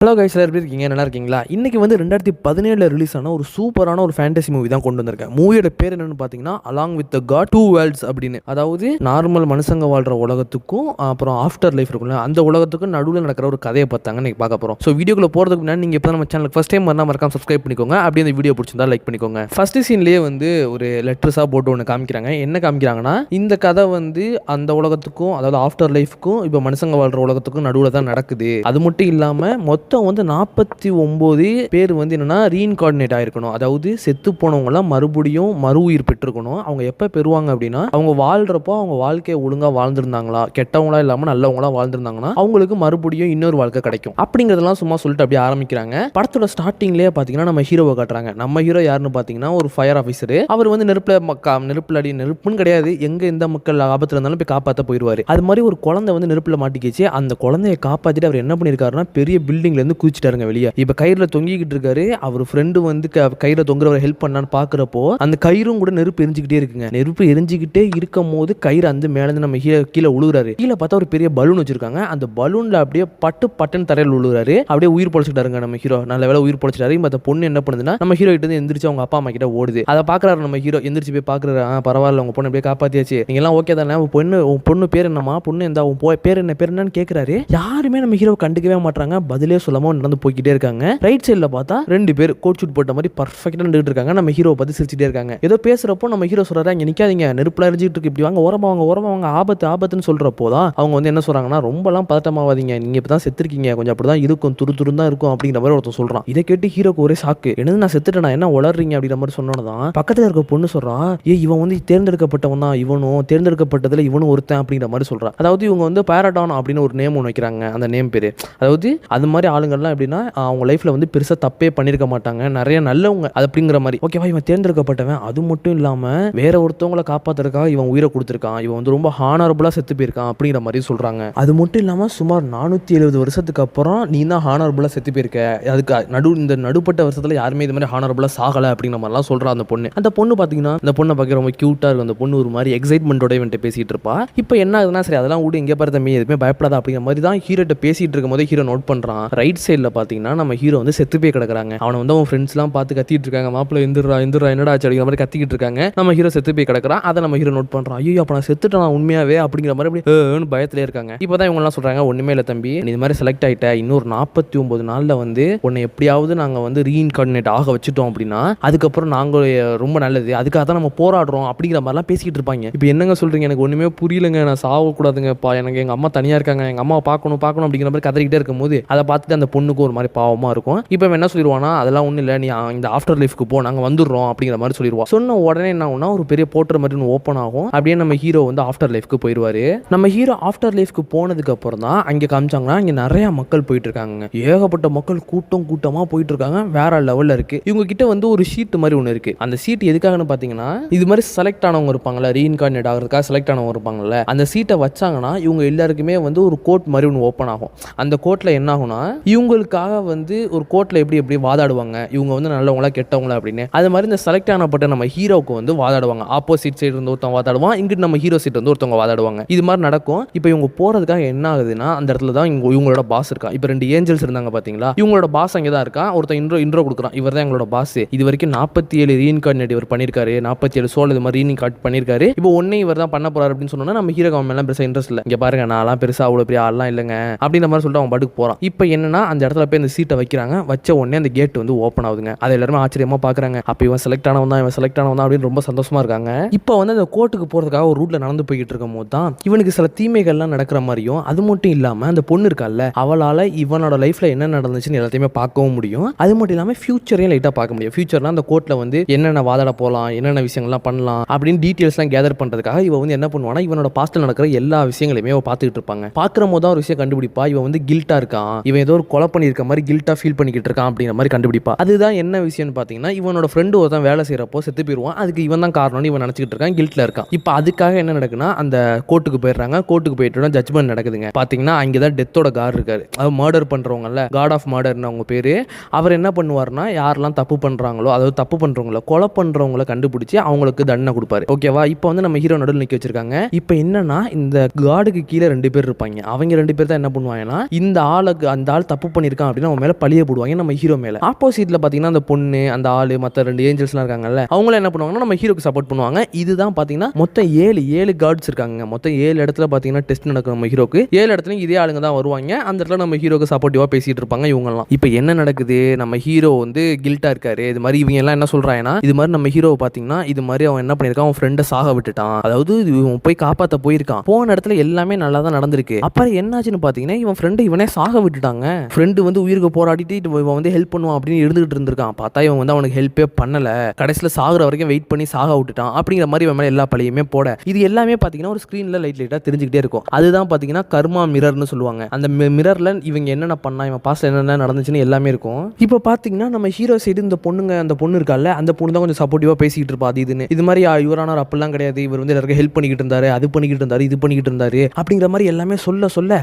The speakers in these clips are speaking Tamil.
ஹலோ கைஸ், எல்லாரும் எப்படி இருக்கீங்க? நல்லா இருக்கீங்களா? இன்றைக்கி வந்து 2017 ரிலீஸ் ஆன ஒரு சூப்பரான ஒரு ஃபேண்டசி மூவி தான் கொண்டு வந்திருக்கேன். மூவியோட பேர் என்னென்னு பார்த்தீங்கன்னா along with the god two worlds அப்படின்னு. அதாவது நார்மல் மனுஷங்க வாழ்கிற உலகத்துக்கும் அப்புறம் ஆஃப்டர் லைஃப் இருக்குல்ல, அந்த உலகத்துக்கும் நடுவில் நடக்கிற ஒரு கதையை பார்த்தாங்க இன்றைக்கி பார்க்க போகிறோம். ஸோ வீடியோக்குள்ள போகிறதுக்கு முன்னாடி நீங்கள் இப்போ நம்ம சேனலுக்கு ஃபஸ்ட் டைம் வரலாம், மறக்காம சப்ஸ்கிரைப் பண்ணிக்கோங்க. அப்படியே இந்த வீடியோ பிடிச்சிருந்தா லைக் பண்ணிக்கோங்க. ஃபர்ஸ்ட் சீன்லேயே வந்து ஒரு லெட்டர்ஸாக போட்டு ஒன்று காமிக்கிறாங்க. என்ன காமிக்கிறாங்கன்னா, இந்த கதை வந்து அந்த உலகத்துக்கும், அதாவது ஆஃப்டர் லைஃப்க்கும் இப்போ மனுஷங்க வாழ்கிற உலகத்துக்கும் நடுவில் தான் நடக்குது. அது மட்டும் இல்லாமல் மொத்தம் வந்து 49 பேர் வந்து என்னன்னா ரீஇன்கார்டினேட் ஆயிருக்கணும். அதாவது செத்து போனவங்களாம் மறுபடியும் மறு உயிர் பெற்றிருக்கணும். அவங்க எப்போ பெறுவாங்க அப்படின்னா, அவங்க வாழ்றப்போ அவங்க வாழ்க்கையை ஒழுங்காக வாழ்ந்துருந்தாங்களா, கெட்டவங்களா இல்லாமல் நல்லவங்களா வாழ்ந்துருந்தாங்கன்னா அவங்களுக்கு மறுபடியும் இன்னொரு வாழ்க்கை கிடைக்கும். அப்படிங்கிறதெல்லாம் சும்மா சொல்லிட்டு அப்படியே ஆரம்பிக்கிறாங்க. படத்தோட ஸ்டார்டிங்லேயே பார்த்தீங்கன்னா நம்ம ஹீரோவை காட்டுறாங்க. நம்ம ஹீரோ யாருன்னு பார்த்தீங்கன்னா ஒரு ஃபயர் ஆஃபீஸர். அவர் வந்து நெருப்புன்னு கிடையாது, எங்க எந்த மக்கள் ஆபத்தில் இருந்தாலும் போய் காப்பாற்ற போயிடுவார். அது மாதிரி ஒரு குழந்தை வந்து நெருப்பில் மாட்டிக்கிச்சு. அந்த குழந்தைய காப்பாற்றிட்டு அவர் என்ன பண்ணியிருக்காருன்னா, பெரிய பில்டிங்லேருந்து குதிச்சிட்டாருங்க வெளியே. இப்போ கயிறுல தொங்கிக்கிட்டு இருக்காரு. அவர் ஃப்ரெண்டு வந்து கயிறுல தொங்குறவரை ஹெல்ப் பண்ணான்னு பார்க்குறப்போ அந்த கயிறும் கூட நெருப்பு எரிஞ்சிக்கிட்டே இருக்குங்க. நெருப்பு எரிஞ்சிக்கிட்டே இருக்கும் போது கயிறு அந்த மேலேருந்து நம்ம கீழே உழுகுறாரு. கீழே பார்த்தா ஒரு பெரிய பலூன் வச்சிருக்காங்க. அந்த பலூன்ல அப்படியே பட்டுன்னு தரையில் விழுகுறாரு. அப்படியே உயிர் பொழைச்சிட்டாருங்க நம்ம ஹீரோ. நல்ல வேலை உயிர் பொழைச்சிட்டாரு. இப்போ அந்த பொண்ணு என்ன பண்ணுதுன்னா, நம்ம ஹீரோ கிட்ட இருந்து எந்திரிச்சு அவங்க அப்பா அம்மா கிட்ட ஓடுது. அதை பார்க்குறாரு நம்ம ஹீரோ. எந்திரிச்சு போய் பார்க்குறாரு. பரவாயில்ல, உங்க பொண்ணு அப்படியே காப்பாத்தியாச்சு, நீங்க எல்லாம் ஓகே தானே, உன் பொண்ணு பேர் என்னமா, பொண்ணு எந்த பேர் என்னன்னு கேட்குறாரு. யாருமே நம்ம ஹீரோ கண்டுக்கவே மாட்டாங்க. பதிலே சொல்லாம நடந்து போய்கிட்டே இருக்காங்க. ரைட் சைடுல பார்த்தா ரெண்டு பேர் கோட் ஷூட் போட்ட மாதிரி பர்ஃபெக்ட்டா நின்னுட்டு இருக்காங்க. நம்ம ஹீரோ பார்த்து சிரிச்சிட்டே இருக்காங்க. ஏதோ பேசுறப்போ நம்ம ஹீரோ சொல்றாரு, இங்க நிக்காதீங்க, நெருப்புல எரிஞ்சிட்டு இருக்கு, இப்படி வாங்க, ஓரமா வாங்க, ஆபத்துன்னு சொல்றப்போ தான் அவங்க வந்து என்ன சொல்றாங்கன்னா, ரொம்பலாம் பதட்டமாவாதீங்க, நீங்க இப்பதான் செத்துருக்கீங்க, கொஞ்சம் அப்படிதான் இருக்கும், துரு தான் இருக்கும் அப்படிங்கிற மாதிரி ஒருத்தர் சொல்றான். இதை கேட்டு ஹீரோக்கு ஒரே ஷாக்கு. என்னது, நான் செத்துட்டேனா, என்ன உளறீங்க அப்படிங்கிற மாதிரி சொன்னோன்னதான் பக்கத்துல இருக்க பொண்ணு சொல்றா, இவன் வந்து தேர்ந்தெடுக்கப்பட்டவன் தான், இவனும் தேர்ந்தெடுக்கப்பட்டதுல இவனும் ஒருத்தன் அப்படிங்கிற மாதிரி சொல்றான். அதாவது இவங்க வந்து பாராடான் அப்படின்னு ஒரு நேம் ஒன்று வைக்கிறாங்க. அந்த நேம் பேரு, அதாவது அது மாதிரி ஆளுங்கள்லாம் எப்படின்னா அவங்க லைஃப்ல வந்து பெருசா தப்பே பண்ணிருக்க மாட்டாங்க, நிறைய நல்லவங்க அது அப்படிங்கிற மாதிரி. ஓகேவா, இவன் தேர்ந்தெடுக்கப்பட்டவன். அது மட்டும் இல்லாம வேற ஒருத்தவங்களை காப்பாத்துறதுக்காக இவன் உயிரை கொடுத்திருக்கான், இவன் வந்து ரொம்ப ஹானரபுளா செத்து போயிருக்கான் அப்படிங்கிற மாதிரி சொல்றாங்க. அது மட்டும் இல்லாம சுமார் 470 வருஷத்துக்கு அப்புறம் நீ தான் ஹானரபுளா செத்து போயிருக்க, அதுக்கு இந்த நடுப்பட்ட வருஷத்துல யாருமே இது மாதிரி ஹானரபுளா சாகல அப்படிங்கிற மாதிரிலாம் சொல்றா அந்த பொண்ணு. அந்த பொண்ணு பாத்தீங்கன்னா, அந்த பொண்ணை பார்க்க ரொம்ப கியூட்டா இருக்கும். அந்த பொண்ணு ஒரு மாதிரி எக்ஸைட்மெண்டோட இவன்ட்டு பேசிட்டு இருப்பா. இப்போ என்ன ஆகுதுன்னா, சரி அதெல்லாம் விடு, எங்கே பாரு தம்பி, எதுவுமே பயப்படாத அப்படிங்கிற மாதிரி தான் ஹீரோட்ட பேசிட்டு இருக்கும் போதே ஹீரோ நோட் பண்றான். ரைட் சைடில் பார்த்தீங்கன்னா நம்ம ஹீரோ வந்து செத்து போய் கிடக்குறாங்க. அவனை வந்து அவன் ஃப்ரெண்ட்ஸ்லாம் பார்த்து கத்திட்டு இருக்காங்க. மாப்பிள்ள எந்திரா என்னடா ஆச்சு அப்படிங்கிற மாதிரி கத்திக்கிட்டு இருக்காங்க. நம்ம ஹீரோ செத்து போய் கிடக்குறான். அதை நம்ம ஹீரோ நோட் பண்றான். ஐயோ, அப்போ நான் செத்துட்டேன் உண்மையாவே அப்படிங்கிற மாதிரி அப்படி பயத்திலே இருக்காங்க. இப்போதான் இவங்க எல்லாம் சொல்றாங்க, ஒண்ணுமே இல்லை தம்பி, நீ இது மாதிரி செலக்ட் ஆயிட்ட, இன்னொரு 49 நாள்ல வந்து உன்னை எப்படியாவது நாங்க வந்து ரீஇன்கார்டினேட் ஆக வச்சுட்டோம் அப்படின்னா அதுக்கப்புறம் நாங்க ரொம்ப நல்லது, அதுக்காக தான் நம்ம போராடுறோம் அப்படிங்கிற மாதிரிலாம் பேசிக்கிட்டு இருப்பாங்க. இப்போ என்னங்க சொல்றீங்க, எனக்கு ஒண்ணுமே புரியலங்க, நான் சாவக்கூடாதுங்கப்பா, எனக்கு எங்க அம்மா தனியா இருக்காங்க, எங்க அம்மாவை பார்க்கணும் அப்படிங்கிற மாதிரி கதறிக்கிட்டே இருக்கும்போது அதை பார்த்துட்டு அந்த பொண்ணுக்கு ஒரு மாதிரி பாவமா இருக்கும். இப்போ என்ன சொல்லிடுவானா, அதெல்லாம் ஒன்றும் இல்லை, நீ இந்த ஆஃப்டர் லைஃப்க்கு போ, நாங்கள் வந்துடுறோம் அப்படிங்கிற மாதிரி சொல்லிடுவா. சொன்ன உடனே என்ன ஆகும்னா, ஒரு பெரிய போர்ட்டர் மாதிரி ஓப்பன் ஆகும். அப்படியே நம்ம ஹீரோ வந்து ஆஃப்டர் லைஃப்க்கு போயிடுவாரு. நம்ம ஹீரோ ஆஃப்டர் லைஃப்க்கு போனதுக்கு அப்புறம் தான் அங்கே காமிச்சாங்கன்னா, இங்கே நிறைய மக்கள் போயிட்டு இருக்காங்க. ஏகப்பட்ட மக்கள் கூட்டமாக போயிட்டு இருக்காங்க. வேற லெவலில் இருக்கு. இவங்க கிட்ட வந்து ஒரு ஷீட் மாதிரி ஒன்று இருக்கு. அந்த சீட் எதுக்காகன்னு பார்த்தீங்கன்னா, இது மாதிரி செலக்ட் ஆனவங்க இருப்பாங்கல்ல, ரீஇன்கார்டினேட் ஆகிறதுக்காக செலக்ட் ஆனவங்க இருப்பாங்கல்ல, அந்த சீட்டை வச்சாங்கன்னா இவங்க எல்லாருக்குமே வந்து ஒரு கோட் மாதிரி ஒன்று ஓப்பன் ஆகும். அந்த கோட்டில் என்ன ஆகும்னா, இவங்களுக்காக வந்து ஒரு கோர்ட்டில் எப்படி வாதாடுவாங்க, இவங்க வந்து நல்லவங்களா கெட்டவங்களா அப்படின்னு, அது மாதிரி இந்த செலக்ட் ஆனப்பட்ட நம்ம ஹீரோவுக்கு வந்து வாதாடுவாங்க. ஆப்போசிட் சைடு இருந்து ஒருத்தவங்க வாதாடுவான், இங்கிட்டு நம்ம ஹீரோ சைடு வந்து ஒருத்தவங்க வாதாடுவாங்க. இது மாதிரி நடக்கும். இப்போ இவங்க போறதுக்காக என்ன ஆகுதுன்னா, அந்த இடத்துல தான் இவங்களோட பாஸ் இருக்கா. இப்போ 2 ஏஞ்சல்ஸ் இருந்தாங்க பாத்தீங்களா, இவங்களோட பாஸ் அங்கே தான் இருக்கா. ஒருத்தன் இன்ட்ரோ கொடுக்குறான், இவர் தான் எங்களோட பாஸ், இது வரைக்கும் 47 ரீஇன்கார்டினேட் இவர் பண்ணியிருக்காரு, 47 சோல் இது மாதிரி ரீஇன்கார்ட் பண்ணியிருக்காரு, இப்போ ஒன்னே இவர் தான் பண்ண போறாரு அப்படின்னு சொன்னா நம்ம ஹீரோ அவன் மேலே பெருசாக இன்ட்ரெஸ்ட் இல்லை. இங்கே பாருங்க, நான்லாம் பெருசாக அவ்வளோ பெரிய ஆள்லாம் இல்லைங்க அப்படின்ற மாதிரி சொல்லிட்டு அவன் பாட்டுக்கு போறான். இப்போ என்னன்னா, அந்த இடத்துல போய் அந்த சீட்டை வைக்கிறாங்க. வச்ச உடனே அந்த கேட் வந்து ஓப்பன் ஆகுதுங்க. அதை எல்லாருமே ஆச்சரியமா பாக்குறாங்க. அப்ப இவன் செலக்ட் ஆனவன் தான் அப்படின்னு ரொம்ப சந்தோஷமா இருக்காங்க. இப்போ வந்து அந்த கோர்ட்டுக்கு போறதுக்காக ஒரு ரூட்ல நடந்து போய்கிட்டு இருக்கும் போது தான் இவனுக்கு சில தீமைகள்லாம் நடக்கிற மாதிரியும், அது மட்டும் இல்லாம அந்த பொண்ணு இருக்கால, அவளால இவனோட லைஃப்ல என்ன நடந்துச்சுன்னு எல்லாத்தையுமே பார்க்கவும் முடியும். அது மட்டும் இல்லாம ஃபியூச்சரையும் லைட்டா பார்க்க முடியும். ஃபியூச்சர்லாம் அந்த கோர்ட்ல வந்து என்னென்ன வாதாட போகலாம், என்னென்ன விஷயங்கள்லாம் பண்ணலாம் அப்படின்னு டீட்டெயில்ஸ்லாம் கேதர் பண்றதுக்காக இவன் வந்து என்ன பண்ணுவானா, இவனோட பாஸ்ட்ல நடக்கிற எல்லா விஷயங்களையுமே பார்த்துக்கிட்டு இருப்பாங்க. பார்க்குற போது தான் ஒரு விஷயம் கண்டுபிடிப்பா, இவன் வந்து கில்ட்டா இருக்கான், இவன் ஏதோ ஒரு கொலை பண்ணியிருக்க மாதிரி கில்ட்டா ஃபீல் பண்ணிக்கிட்டு இருக்கான் அப்படிங்கிற மாதிரி கண்டுபிடிப்பா. அதுதான் என்ன விஷயம்னு பார்த்தீங்கன்னா, இவனோட ஃப்ரெண்டு ஒருத்தன் வேலை செய்யறப்போ செத்து போயிடுவான். அதுக்கு இவன் தான் காரணம்னு இவன் நினச்சிக்கிட்டு இருக்கான், கில்ட்ல இருக்கான். இப்போ அதுக்காக என்ன நடக்குன்னா, அந்த கோர்ட்டுக்கு போயிடுறாங்க. கோர்ட்டுக்கு போயிட்டு ஜட்ஜ்மெண்ட் நடக்குதுங்க. பார்த்தீங்கன்னா அங்கே தான் டெத்தோட கார் இருக்காரு. அது மர்டர் பண்றவங்கல்ல, காட் ஆஃப் மர்டர்னு அவங்க பேரு. அவர் என்ன பண்ணுவார்னா, யாரெல்லாம் தப்பு பண்றாங்களோ, அதாவது தப்பு பண்றவங்கள, கொலை பண்றவங்களை கண்டுபிடிச்சு அவங்களுக்கு தண்டனை கொடுப்பாரு. ஓகேவா? இப்போ வந்து நம்ம ஹீரோ நடுவில் நிக்க வச்சிருக்காங்க. இப்போ என்னன்னா, இந்த காடுக்கு கீழே 2 பேர் இருப்பாங்க. அவங்க 2 பேர் தான் என்ன பண்ணுவாங்கன்னா, இந்த ஆளுக்கு அந்த ஆள் தப்பு பண்ணியிருக்கான் அப்படின்னு அவன் மேலே பழிய போடுவாங்க நம்ம ஹீரோ மேலே. ஆப்போசிட்டில் பார்த்தீங்கன்னா அந்த பொண்ணு அந்த ஆளு மற்ற 2 ஏஞ்சல்ஸ்லாம் இருக்காங்கல்ல, அவங்கள என்ன பண்ணுவாங்கன்னா நம்ம ஹீரோக்கு சப்போர்ட் பண்ணுவாங்க. இதுதான் பார்த்தீங்கன்னா மொத்தம் 7 கார்ட்ஸ் இருக்காங்க. மொத்தம் 7 இடத்துல பார்த்தீங்கன்னா டெஸ்ட் நடக்கும் நம்ம ஹீரோக்கு. 7 இடத்துலையும் இதே ஆளுங்க தான் வருவாங்க. அந்த இடத்துல நம்ம ஹீரோக்கு சப்போர்ட்டிவாக பேசிட்டு இருப்பாங்க இவங்கலாம். இப்போ என்ன நடக்குது, நம்ம ஹீரோ வந்து கில்ட்டா இருக்காரு. இது மாதிரி இவங்க எல்லாம் என்ன சொல்றாங்கன்னா, இது மாதிரி நம்ம ஹீரோ பார்த்தீங்கன்னா இது மாதிரி அவன் என்ன பண்ணியிருக்கான், அவன் ஃப்ரெண்டை சாக விட்டுட்டான். அதாவது இவன் போய் காப்பாற்ற போயிருக்கான். போன இடத்துல எல்லாமே நல்லா தான் நடந்திருக்கு. அப்புறம் என்னாச்சுன்னு பார்த்தீங்கன்னா இவன் ஃப்ரெண்டு இவனே சாக விட்டுட்டாங்க. ஃப்ரெண்டு வந்து உயிருக்கு போராடிட்டு இவன் வந்து ஹெல்ப் பண்ணுவான் அப்படின்னு இருந்துகிட்டு இருந்திருக்கான். பார்த்தா இவன் வந்து அவனுக்கு ஹெல்ப்பே பண்ணல. கடைசியில் சாகுற வரைக்கும் வெயிட் பண்ணி சாக விட்டுட்டான். அப்படிங்கிற மாதிரி இவன் மேலே எல்லா பழியுமே போட, இது எல்லாமே பார்த்தீங்கன்னா ஒரு ஸ்க்ரீனில் லைட்டாக தெரிஞ்சுக்கிட்டே இருக்கும். அதுதான் பார்த்தீங்கன்னா கர்மா மிரர்னு சொல்லுவாங்க. அந்த மிரரில் இவங்க என்னென்ன பண்ணா, இவன் பாஸ்ட்ல என்னென்ன நடந்துச்சுன்னு எல்லாமே இருக்கும். இப்போ பார்த்தீங்கன்னா நம்ம ஹீரோ சைடு இந்த பொண்ணுங்க, அந்த பொண்ணு இருக்கால, அந்த பொண்ணு தான் கொஞ்சம் சப்போர்ட்டிவாக பேசிக்கிட்டு இருப்பா. அது இதுன்னு இது மாதிரி இவரானார் அப்படிலாம் கிடையாது, இவர் வந்து எல்லாருக்கும் ஹெல்ப் பண்ணிக்கிட்டு இருந்தாரு, அது பண்ணிக்கிட்டு இருந்தாரு, இது பண்ணிக்கிட்டு இருந்தாரு அப்படிங்கிற மாதிரி எல்லாமே சொல்ல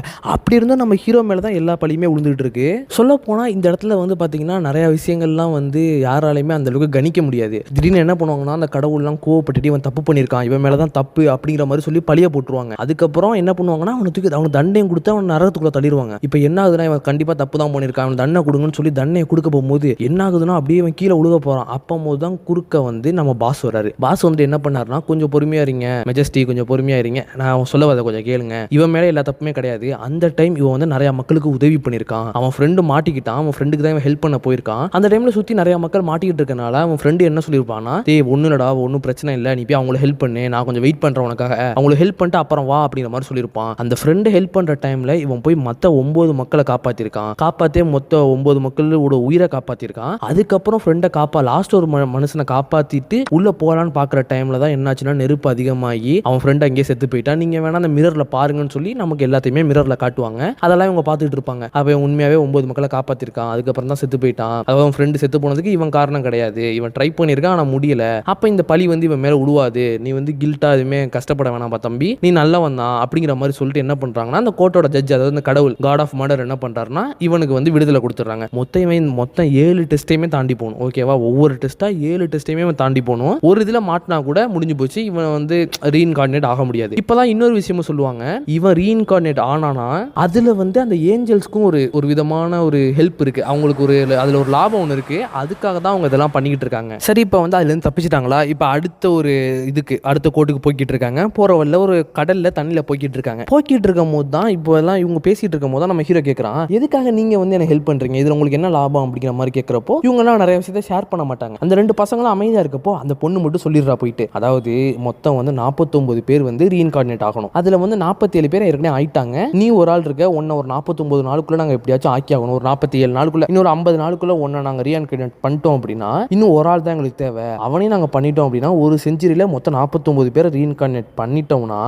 அப்படி இருந்தும் நம்ம ஹீரோ மேலே தான் எல்லா பழியுமே விழுந்துகிட்டு இருக்கு. சொல்ல போனால் இந்த இடத்துல வந்து பார்த்தீங்கன்னா நிறைய விஷயங்கள்லாம் வந்து யாராலையுமே அந்த அளவுக்கு கணிக்க முடியாது. திடீர்னு என்ன பண்ணுவாங்கன்னா அந்த கடவுள்லாம் கோவப்பட்டுட்டு இவன் தப்பு பண்ணியிருக்கான், இவன் மேலே தான் தப்பு அப்படிங்கிற மாதிரி சொல்லி பழிய போட்டுருவாங்க. அதுக்கப்புறம் என்ன பண்ணுவாங்கன்னா அவனுக்கு தண்டையும் கொடுத்து அவன் நரகத்துக்குள்ள தள்ளிடுவாங்க. இப்போ என்ன ஆகுதுன்னா இவன் கண்டிப்பாக தப்பு தான் பண்ணியிருக்கான், அவன் தண்டனை கொடுங்கன்னு சொல்லி தண்டையை கொடுக்க போகும்போது என்ன ஆகுதுன்னா அப்படியே இவன் கீழே உழுக போகிறான். அப்போது தான் குறுக்க வந்து நம்ம பாஸ் வராரு. பாஸ் வந்து என்ன பண்ணாருன்னா, கொஞ்சம் பொறுமையா இருங்க மெஜஸ்டி, கொஞ்சம் பொறுமையா இருங்க, நான் சொல்ல வரதை கொஞ்சம் கேளுங்க. இவன் மேலே எல்லா தப்புமே கிடையாது. அந்த டைம் இவன் வந்து நிறைய மக்களுக்கு உதவி பண்ணியிருக்கான். அவன் ஃப்ரெண்டு மாட்டிக்கிட்டான், அவன் ஃப்ரெண்டுக்கு தான் ஹெல்ப் பண்ண போயிருக்கான். அந்த டைம்ல சுற்றி நிறைய மக்கள் மாட்டிக்கிட்டு இருக்கனால அவன் ஃப்ரெண்டு என்ன சொல்லியிருப்பான்னா, ஒன்றும் இல்லடா, ஒன்றும் பிரச்சனை இல்லை, நீ போய் அவங்களை ஹெல்ப் பண்ணு, நான் கொஞ்சம் வெயிட் பண்ணுறேன் உனக்காக, அவங்களுக்கு ஹெல்ப் பண்ணிட்டு அப்புறம் வா அப்படிங்கிற மாதிரி சொல்லியிருப்பான். அந்த ஃப்ரெண்டு ஹெல்ப் பண்ணுற டைமில் இவன் போய் மற்ற 9 மக்களை காப்பாற்றிருக்கான். காப்பாற்றே மொத்த 9 மக்களோட உயிரை காப்பாற்றிருக்கான். அதுக்கப்புறம் ஃப்ரெண்டை லாஸ்ட் ஒரு மனுஷனை காப்பாற்றிட்டு உள்ளே போகலான்னு பார்க்குற டைமில் தான் என்னாச்சுன்னா நெருப்பு அதிகமாகி அவன் ஃப்ரெண்டு அங்கேயே செத்து போயிட்டான். நீங்கள் வேணா அந்த மிரரில் பாருங்கன்னு சொல்லி நமக்கு எல்லாத்தையுமே மிரரில் காட்டுவாங்க. அதெல்லாம் இவங்க பார்த்துட்டு இருப்பாங்க. அவன் உண்மையாகவே 9 மக்களை காப்பாற்றிருக்கான், அதுக்கப்புறம் தான் செத்து போயிட்டான். அவன் ஃப்ரெண்டு செத்து போனதுக்கு இவன் காரணம் கிடையாது, இவன் ட்ரை பண்ணியிருக்கான் ஆனால் முடியல. அப்போ இந்த பழி வந்து இவன் மேலே விடுவாது, நீ வந்து கில்ட்டா எதுவுமே கஷ்டப்பட வேணாம் தம்பி, நீ நல்லவன் தான் அப்படிங்கிற மாதிரி சொல்லிட்டு என்ன பண்ணுறாங்கன்னா அந்த கோர்ட்டோட ஜட்ஜ், அதாவது இந்த கடவுள் காட் ஆஃப் மர்டர் என்ன பண்ணுறாருன்னா இவனுக்கு வந்து விடுதலை கொடுத்துட்றாங்க. மொத்தம் 7 டெஸ்ட்டையுமே தாண்டி போகணும். ஓகேவா, ஒவ்வொரு டெஸ்ட்டாக 7 டெஸ்ட்டையுமே தாண்டி போகணும். ஒரு இதில் மாட்டினா கூட முடிஞ்சு போச்சு, இவன் வந்து ரீஇன்கார்டினேட் ஆக முடியாது. இப்போதான் இன்னொரு விஷயமும் சொல்லுவாங்க, இவன் ரீஇன்கார்டினேட் ஆனானா அதில் வந்து அந்த ஏஞ்சல்ஸ்க்கும் ஒரு விதமான ஒரு ஹெல்ப் இருக்குது, அவங்களுக்கு அதில் ஒரு லாபம் ஒன்று இருக்குது. அதுக்காக தான் அவங்க இதெல்லாம் பண்ணிக்கிட்டு இருக்காங்க. சரி, இப்போ வந்து அதுலேருந்து தப்பிச்சிட்டாங்களா, இப்போ அடுத்த கோர்ட்டுக்கு போய்கிட்டு இருக்காங்க. போகிற வழியில் ஒரு கடலில் தண்ணியில் போய்கிட்டு இருக்கும் போது தான் இப்போ எல்லாம் இவங்க பேசிகிட்டு இருக்கும் போது தான் நம்ம ஹீரோ கேட்குறான், எதுக்காக நீங்கள் வந்து எனக்கு ஹெல்ப் பண்ணுறீங்க, இதில் உங்களுக்கு என்ன லாபம் அப்படிங்கிற மாதிரி கேட்குறப்போ இவங்கெல்லாம் நிறைய விஷயத்தை ஷேர் பண்ண மாட்டாங்க. அந்த 2 பசங்களும் அமைதியாக இருக்கப்போ அந்த பொண்ணு மட்டும் சொல்லிடுறா போயிட்டு, அதாவது மொத்தம் வந்து 49 பேர் வந்து ரீஇன்கார்டினேட் ஆகணும். அதில் வந்து 47 பேர் ஏற்கனவே ஆயிட்டாங்க, நீ ஒரு ஆள் இருக்க, ஒன்று ஒரு 49 நாளுக்குள்ளே நாங்கள் எப்படியாச்சும் ஆக்கி ஆகணும், ஒரு 47 நாளுக்குள்ளே, இன்னொரு 50 நாளுக்குள்ளே ஒன்றை நாங்கள் ரீஇன்கார்டினேட் பண்ணிட்டோம் அப்படின்னா இன்னும் ஒரு ஆள் தான் எங்களுக்கு தேவை, அவனையும் நாங்கள் பண்ணிட்டோம் அப்படின்னா ஒரு செஞ்சுரியில் மொத்தம் 49 பேரை ரீஇன்கார்டினேட் பண்ணிட்டோம்னா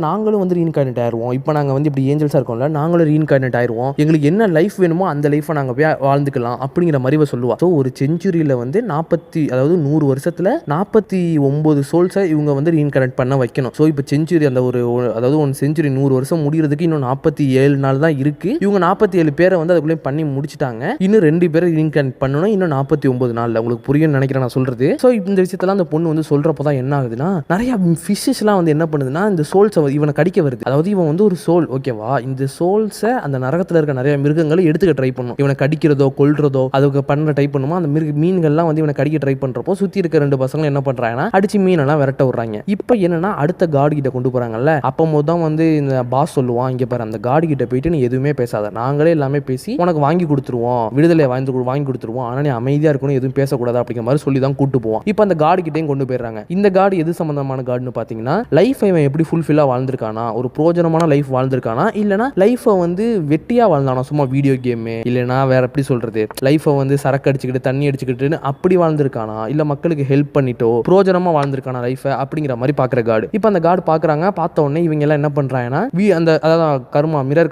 நாங்களும் வந்து ரீஇன்கார்டினேட் ஆயிடுவோம். இப்போ நாங்கள் வந்து இப்படி ஏஞ்சல்ஸாக இருக்கோம்ல, நாங்களும் ரீஇன்கார்டினேட் ஆயிடுவோம், எங்களுக்கு என்ன லைஃப் வேணுமோ அந்த லைஃப்பை நாங்கள் போய் வாழ்ந்துக்கலாம் அப்படிங்கிற மாதிரி சொல்லுவா. ஸோ ஒரு செஞ்சுரியில் வந்து 100 வருஷத்தில் 49 சோல்ஸை இவங்க வந்து ரீஇன்கார்டினேட் பண்ண வைக்கணும். ஸோ இப்போ செஞ்சுரி அதாவது ஒன் செஞ்சுரி 100 வருஷம் முடிகிறதுக்கு இன்னும் 47 நாள் தான் இருக்குது. இவங்க 47 பேரை வந்து அதுக்குள்ளே பண்ணி முடிச்சிட்டாங்க. இன்னும் 2 பேரை ரீஇன்கார்டினேட் பண்ணணும், இன்னும் 49 நாளில். உங்களுக்கு புரியும்னு நினைக்கிறேன் நான் சொல்கிறது. ஸோ இந்த விஷயத்தெல்லாம் அந்த பொண்ணு வந்து சொல்கிறப்போ தான் என்ன ஆகுதுன்னா, நிறைய ஃபிஷ்ஷஸ்லாம் வந்து என்ன பண்ணுதுன்னா இந்த சோல்ஸை இவனை கடிக்க வருது. அதாவது இவன் வந்து ஒரு சோல், ஓகேவா, இந்த சோல்ஸை அந்த நரகத்தில் இருக்க நிறைய மிருகங்களை எடுத்துக்க ட்ரை பண்ணும். இவனை கடிக்கிறதோ கொல்றதோ அதுக்கு பண்ண ட்ரை பண்ணுமோ அந்த மீன்கள்லாம் வந்து இவனை கடிக்க ட்ரை பண்ணுறப்போ சுற்றி இருக்க 2 பசங்களும் என்ன பண்ணுறாங்கன்னா அடிச்சு மீனெல்லாம் விரட்ட விடுறாங்க. இப்போ என்னன்னா அடுத்த காடு கிட்ட கொண்டு போகிறாங்கல்ல, அப்போ தான் வந்து இந்த பாஸ் சொல்லுவான், இங்கே பாரு அந்த காடு கிட்ட போயிட்டு நீ எதுவுமே பேசாத, நாங்களே எல்லாமே பேசி உனக்கு வாங்கி கொடுத்துருவோம், விடுதலை வாங்கி கொடுத்துருவோம், ஆனால் நீ அமைதியாக இருக்கணும், எதுவும் பேசக்கூடாது அப்படிங்கிற மாதிரி சொல்லி தான் கூட்டு போவோம். இப்போ அந்த காடு கிட்டையும் கொண்டு போயிடுறாங்க. இந்த காடு எது சம்பந்தமான காடுன்னு பார்த்தீங்கன்னா, லைஃப் இவன் எப்படி ஃபுல்ஃபில்லாக வாழ்ந்திருக்கானா, ஒரு பிரோஜனமான லைஃப் வாழ்ந்திருக்கானா, இல்லைனா லைஃபை வந்து வெட்டியாக வாழ்ந்தானா, சும்மா வீடியோ கேமு, இல்லைனா வேற எப்படி சொல்றது, லைஃபை வந்து சரக்கு அடிச்சுக்கிட்டு தண்ணி அடிச்சுக்கிட்டு அப்படி வாழ்ந்திருக்கானா, இல்லை மக்களுக்கு ஹெல்ப் பண்ணிட்டோ பிரோஜனமாக வாழ்ந்திருக்கானா லைஃபை அப்படிங்கிற மாதிரி பார்க்குற காடு. இப்போ அந்த காடு பார்க்குறாங்க. பார்த்த உடனே இவங்க எல்லாம் என்ன பண்ணுறாங்கன்னா அதாவது கர்மா மிரர்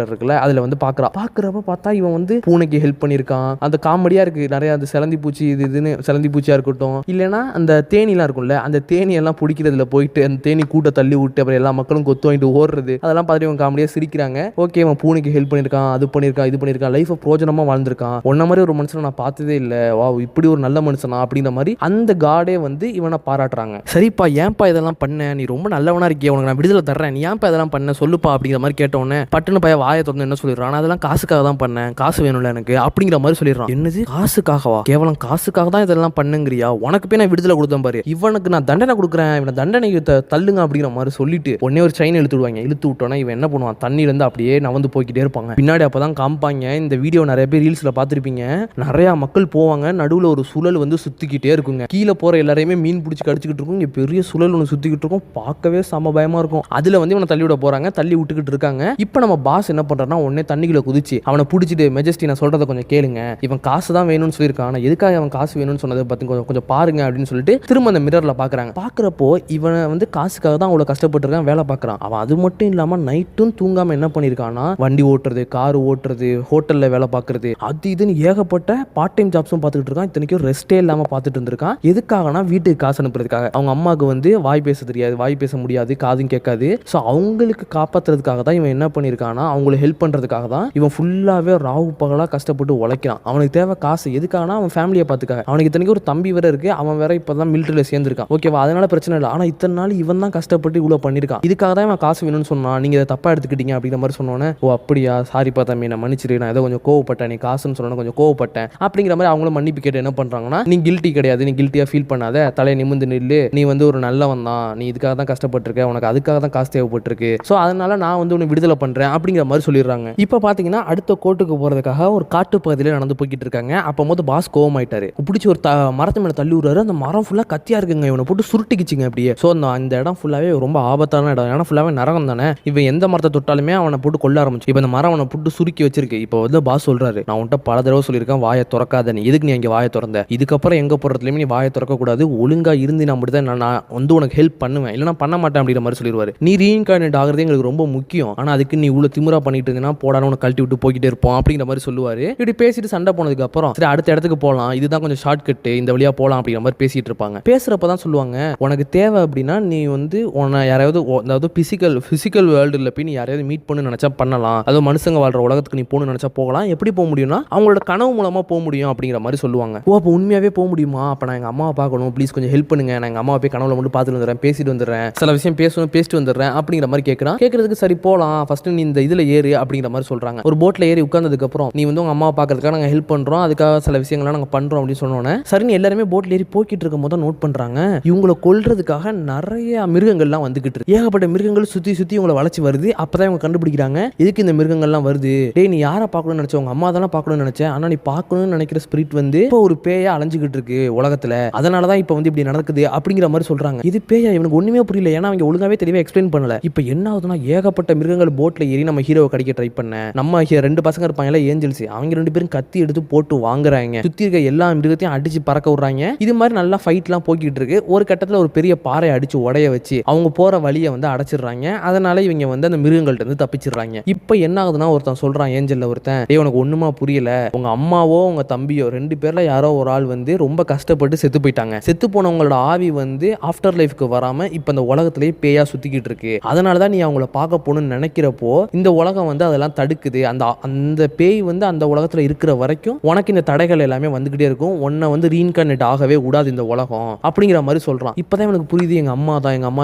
இருக்குல்ல, அதில் வந்து பார்க்குறப்ப பார்த்தா இவன் வந்து பூனைக்கு ஹெல்ப் பண்ணியிருக்கான். அந்த காமெடியாக இருக்குது, நிறைய அந்த சிலந்தி பூச்சி இதுன்னு சிலந்தி பூச்சியாக இருக்கட்டும், இல்லைனா அந்த தேனிலாம் இருக்கும்ல, அந்த தேனியெல்லாம் பிடிக்கிறதுல போயிட்டு அந்த தேனி கூட்ட தள்ளி விட்டு அப்புறம் எல்லா மக்களும் கொத்து வாங்கிட்டு ஓடுறது, அதெல்லாம் பார்த்துட்டு இவன் காமெடியாக சிரிக்கிறாங்க. ஓகே, அவன் பூனைக்கு ஹெல்ப் பண்ணியிருக்கான், அது பண்ணியிருக்கான் லைஃபை பிரோஜனமாக வாழ்ந்திருக்கான், ஒன்ன மாதிரி ஒரு மனுஷனை நான் பார்த்ததே இல்லை, வா இப்படி ஒரு நல்ல மனுஷனா அப்படின்ற மாதிரி அந்த காடே வந்து இவனை பாராட்டுறாங்க. சரிப்பா, ஏன்பா இதெல்லாம் பண்ண, நீ ரொம்ப நல்லவனா இருக்கிய, உனக்கு நான் விடுதலை தர்றேன், நீ ஏன்பா இதெல்லாம் பண்ண சொல்லுப்பா அப்படிங்கிற மாதிரி கேட்டோன்னே பட்டுன்னு பையன் வாயை திறந்து என்ன சொல்லிடுறான். அதெல்லாம் காசுக்காக தான் பண்ணேன், காசு வேணும்ல எனக்கு அப்படிங்கிற மாதிரி சொல்லிடுறான். என்னது காசுக்காகவா? கேவலம் காசுக்காக தான் இதெல்லாம் பண்ணுங்கிறியா? உனக்கு போய் நான் விடுதலை கொடுத்தேன் பாரு, இவனுக்கு நான் தண்டனை கொடுக்குறேன், இவனை தண்டனை தள்ளுங்க அப்படிங்கிற மாதிரி சொல்லிட்டு உடனே ஒரு செயின் இழுத்து விடுவாங்க. இழுத்து விட்டோன்னா இவன் என்ன பண்ணுவான், தண்ணியில இருந்து அப்படியே நவந்து போய்கிட்டே இருப்பாங்க. பின்னாடி அப்பதான் காமிப்பாங்க. இந்த வீடியோ நிறைய பேர் ரீல்ஸ்ல பார்த்திருப்பீங்க. நிறைய மக்கள் போவாங்க, நடுவில் ஒரு சுழல் வந்து சுத்திக்கிட்டே இருக்குங்க. கீழே போற எல்லாரையுமே மீன் பிடிச்சி கடிச்சிக்கிட்டு இருக்கும். இங்க பெரிய சுழல் ஒன்று சுத்திக்கிட்டு இருக்கும். பார்க்கவே சம பயமா இருக்கும். அதுல வந்து இவனை தள்ளி விட போறாங்க, தள்ளி விட்டுக்கிட்டு இருக்காங்க. இப்போ நம்ம பாஸ் என்ன பண்றாருன்னா உடனே தண்ணிக்குள்ள குதிச்சு அவனை பிடிச்சிட்டு, மெஜஸ்டி நான் சொல்றதை கொஞ்சம் கேளுங்க, இவன் காசு தான் வேணும்னு சொல்லியிருக்கான், ஆனா எதுக்காக அவன் காசு வேணும்னு சொன்னதை பத்தி கொஞ்சம் பாருங்க அப்படின்னு சொல்லிட்டு திரும்ப அந்த மிரர்ல பாக்குறாங்க. பாக்குறப்போ இவனை வந்து காசுக்காக தான் அவ்வளவு கஷ்டப்பட்டு இருக்கான், வேலை பார்க்கறான். அவன் அது மட்டும் இல்லாம நைட்டும் தூங்காம என்ன பண்ணிருக்கான்னா வண்டி ஓட்டுறது, கார் ஓட்டுறது, ஹோட்டல்ல வேலை பார்க்கறது, அது இதுன்னு ஏகப்பட்ட பார்ட் டைம் ஜாப்ஸும் பார்த்துட்டு இருக்கான். இத்தனைக்கும் ரெஸ்டே இல்லாம பார்த்துட்டு இருந்திருக்கான். எதுக்காகனா வீட்டுக்கு காசு அனுப்புறதுக்காக. அவங்க அம்மாவுக்கு வந்து வாய் பேச தெரியாது, வாய் பேச முடியாது, காதும் கேட்காது. ஸோ அவங்களுக்கு காப்பாற்றுறதுக்காக தான் இவன் என்ன பண்ணியிருக்கானா, அவங்களுக்கு ஹெல்ப் பண்ணுறதுக்காக தான் இவன் ஃபுல்லாகவே ராவு பகலாக கஷ்டப்பட்டு உழைக்கிறான். அவனுக்கு தேவை காசு. எதுக்காகனா அவன் ஃபேமிலியை பார்த்துக்காக. அவனுக்கு இத்தனைக்கு ஒரு தம்பி வேற இருக்கு, அவன் வேற இப்போ தான் மிலிட்டரியில் சேர்ந்துருக்கான். ஓகேவா, அதனால பிரச்சனை இல்லை. ஆனால் இத்தனை நாள் இவன் தான் கஷ்டப்பட்டு இவ்வளோ பண்ணியிருக்கான். இதுக்காக தான் இவன் காசு வேணும்னு சொன்னான். நீங்கள் இதை தப்பாக எடுத்துக்கிட்டீங்க அப்படிங்கிற மாதிரி சொன்னோன்னே, ஓ அப்படியா, சாரிப்பா தம்பி, நான் மன்னிச்சிரு, நான் ஏதோ கொஞ்சம் கோவப்பட்டேன், நீ காசுன்னு சொன்னா கொஞ்சம் கோவப்பட்டேன் அப்படிங்கிற மாதிரி அவங்களும் மன்னிப்பு கேட்டு என்ன பண்றாங்கன்னா, நீ கில்ட்டி கிடையாது, நீ கில்ட்டியா ஃபீல் பண்ணாத, தலையை நிமிந்து நில்லு, நீ வந்து ஒரு நல்லவன் தான், நீ இதுக்காக தான் கஷ்டப்பட்டிருக்க, உனக்கு அதுக்காக தான் காசு தேவைப்பட்டிருக்கு, ஸோ அதனால நான் வந்து உன்னை விடுதலை பண்றேன் அப்படிங்கிற மாதிரி சொல்லிடுறாங்க. இப்போ பாத்தீங்கன்னா அடுத்த கோர்ட்டுக்கு போறதுக்காக ஒரு காட்டு பகுதியில நடந்து போய்கிட்டு இருக்காங்க. அப்போ போது பாஸ் கோவம் ஆயிட்டாரு. பிடிச்சி ஒரு மரத்து மேல தள்ளி விடுறாரு. அந்த மரம் ஃபுல்லா கத்தியா இருக்குங்க, இவனை போட்டு சுருட்டிக்குச்சுங்க அப்படியே. ஸோ அந்த இடம் ஃபுல்லாவே ரொம்ப ஆபத்தான இடம், ஏன்னா ஃபுல்லாவே நரகம் தானே. இவன் எந்த மரத்தை தொட்டாலுமே அவனை போட்டு கொல்ல ஆரம்பிச்சு. இப்போ இந்த மரம் அவனை போட்டு சுருக்கி வச்சிருக்கு. இப்போ வந்து பாஸ் சொல்றாரு, நான் உன்ட்ட பல தடவை சொல்லியிருக்கேன், வாயை திறக்காத, நீ எதுக்கு நீ அங்கே வாயை திறந்த, இதுக்கப்புறம் எங்க போறதுலையுமே நீ வாயை திறக்க கூடாது, ஒழுங்கா இருந்து நான் மட்டும் தான் நான் வந்து உனக்கு ஹெல்ப் பண்ணுவேன், இல்லைனா பண்ண மாட்டேன் அப்படிங்கிற மாதிரி சொல்லிடுவாரு. நீ ரீஇன்கார்னேட் ஆகிறது எங்களுக்கு ரொம்ப முக்கியம், ஆனா அதுக்கு நீ இவ்வளவு திமிரா பண்ணிட்டு இருந்தீங்கன்னா போடான்னு உனக்கு கழட்டி விட்டு போய்கிட்டே இருப்போம் அப்படிங்கிற மாதிரி சொல்லுவாரு. இப்படி பேசிட்டு சண்டை போனதுக்கு அப்புறம் சரி அடுத்த இடத்துக்கு போகலாம், இதுதான் கொஞ்சம் ஷார்ட் கட்டு, இந்த வழியா போகலாம் அப்படிங்கிற மாதிரி பேசிட்டு இருப்பாங்க. பேசுறப்பதான் சொல்லுவாங்க, உனக்கு தேவை அப்படின்னா நீ வந்து உன்னை யாராவது, அதாவது பிசிக்கல் வேர்ல்டுல போய் நீ யாரையாவது மீட் பண்ணு நினைச்சா பண்ணலாம், அதாவது மனுஷங்க வாழ்ற உலகத்துக்கு நீ போகணும்னு நினைச்சா போகலாம். எப்படி போக முடியும்னா அவங்களோட கனவு மூலமா போக முடியும் அப்படிங்கிற மாதிரி சொல்லுவாங்க. ஓ அப்போ உண்மையாவே போக முடியுமா? அப்ப நான் எங்க அம்மாவை பார்க்கணும், ப்ளீஸ் கொஞ்சம் ஹெல்ப் பண்ணுங்க, நான் எங்க அம்மாவை போய் கனவுல மட்டும் பார்த்துட்டு வந்துடுறேன், பேசிட்டு வந்துடுறேன், சில விஷயம் பேசிட்டு வந்துடுறேன் அப்படிங்கிற மாதிரி கேட்கறான். கேட்கறதுக்கு சரி போகலாம், ஃபர்ஸ்ட் நீ இந்த இதுல ஏறு அப்படிங்கிற மாதிரி சொல்றாங்க. ஒரு போட்ல ஏறி உட்கார்ந்ததுக்கு அப்புறம் நீ வந்து உங்க அம்மாவை பார்க்கறதுக்காக நாங்கள் ஹெல்ப் பண்றோம், அதுக்காக சில விஷயங்கள்லாம் நாங்கள் பண்றோம் அப்படின்னு சொன்னோன்னே சரின்னு எல்லாருமே போட்ல ஏறி போய்கிட்டு இருக்கும் போது நோட் பண்றாங்க, இவங்களை கொல்றதுக்காக நிறைய மிருகங்கள்லாம் வந்துகிட்டு இருக்கு. ஏகப்பட்ட மிருகங்கள் சுத்தி சுத்தி இவங்களை வளைச்சு வருது. அப்பதான் இவங்க கண்டுபிடிக்கிறாங்க எதுக்கு இந்த மிருகங்கள்லாம் வருது. டேய் நீ யாரை பார்க்கணும்னு நினைச்ச, உங்க அம்மா தானே பார்க்கணும்னு நினைச்சேன், ஆனா நீ பார்க்கணும்னு நினைக்கிற ஸ்பிரிட் வந்து இப்போ ஒரு பேயா அலைஞ்சுக்கிட்டு இருக்கு உலகத்துல, அதனாலதான் இப்போ வந்து இப்படி நடக்குது அப்படிங்கிற மாதிரி சொல்றாங்க. இது பேயா? இவனுக்கு ஒண்ணுமே புரியல, ஏன்னா அவங்க ஒழுங்காவே தெளிவா எக்ஸ்பிளைன் பண்ணல. இப்போ என்ன ஆகுதுன்னா ஏகப்பட்ட மிருகங்கள் போட்ல ஏறி நம்ம ஹீரோவை கடிக்க ட்ரை பண்ண, நம்ம ரெண்டு பசங்க இருப்பாங்கல்ல ஏஞ்சல்ஸ், அவங்க ரெண்டு பேரும் கத்தி எடுத்து போட்டு வாங்குறாங்க, சுத்தி இருக்க எல்லா மிருகத்தையும் அடிச்சு பறக்க விடுறாங்க. இது மாதிரி நல்லா ஃபைட்லாம் போய்கிட்டு இருக்கு. ஒரு கட்டத்தில் ஒரு பெரிய பாறை அடிச்சு உடைய வச்சு அவங்க போற வழியை வந்து அடைச்சிடுறாங்க. அதனால இவங்க வந்து அந்த மிருகங்கள்ட்ட இருந்து தப்பிச்சிடுறாங்க. இப்போ என்ன ஆகுதுன்னா ஒருத்தன் சொல்றான், ஏஞ்சல்ல ஒருத்தன், டேய் உனக்கு ஒண்ணுமா புரியல, உங்க அம்மாவோ உங்க தம்பியோ ரெண்டு பேர்ல யாரோ ஒரு ஆள் வந்து ரொம்ப கஷ்டப்பட்டு செத்து போயிட்டாங்க, செத்து போனவங்களோட ஆவி வந்து ஆஃப்டர் லைஃப்க்கு வராம இப்போ இந்த உலகத்திலேயே பேயா சுத்திக்கிட்டு இருக்கு, அதனாலதான் நீ அவங்கள பார்க்க போகணும்னு நினைக்கிறப்போ இந்த உலகம் வந்து அதெல்லாம் தடுக்குது, அந்த பேய் வந்து அந்த உலகத்துல இருக்கிற வரைக்கும் உனக்கு இந்த தடைகள் எல்லாமே வந்துகிட்டே இருக்கும், உன்னை வந்து ரீஇன்கார்னேட் ஆகவே கூடாது இந்த உலகம் அப்படிங்கிற மாதிரி சொல்றான். இப்பதான் எனக்கு புரியுது, எங்க அம்மா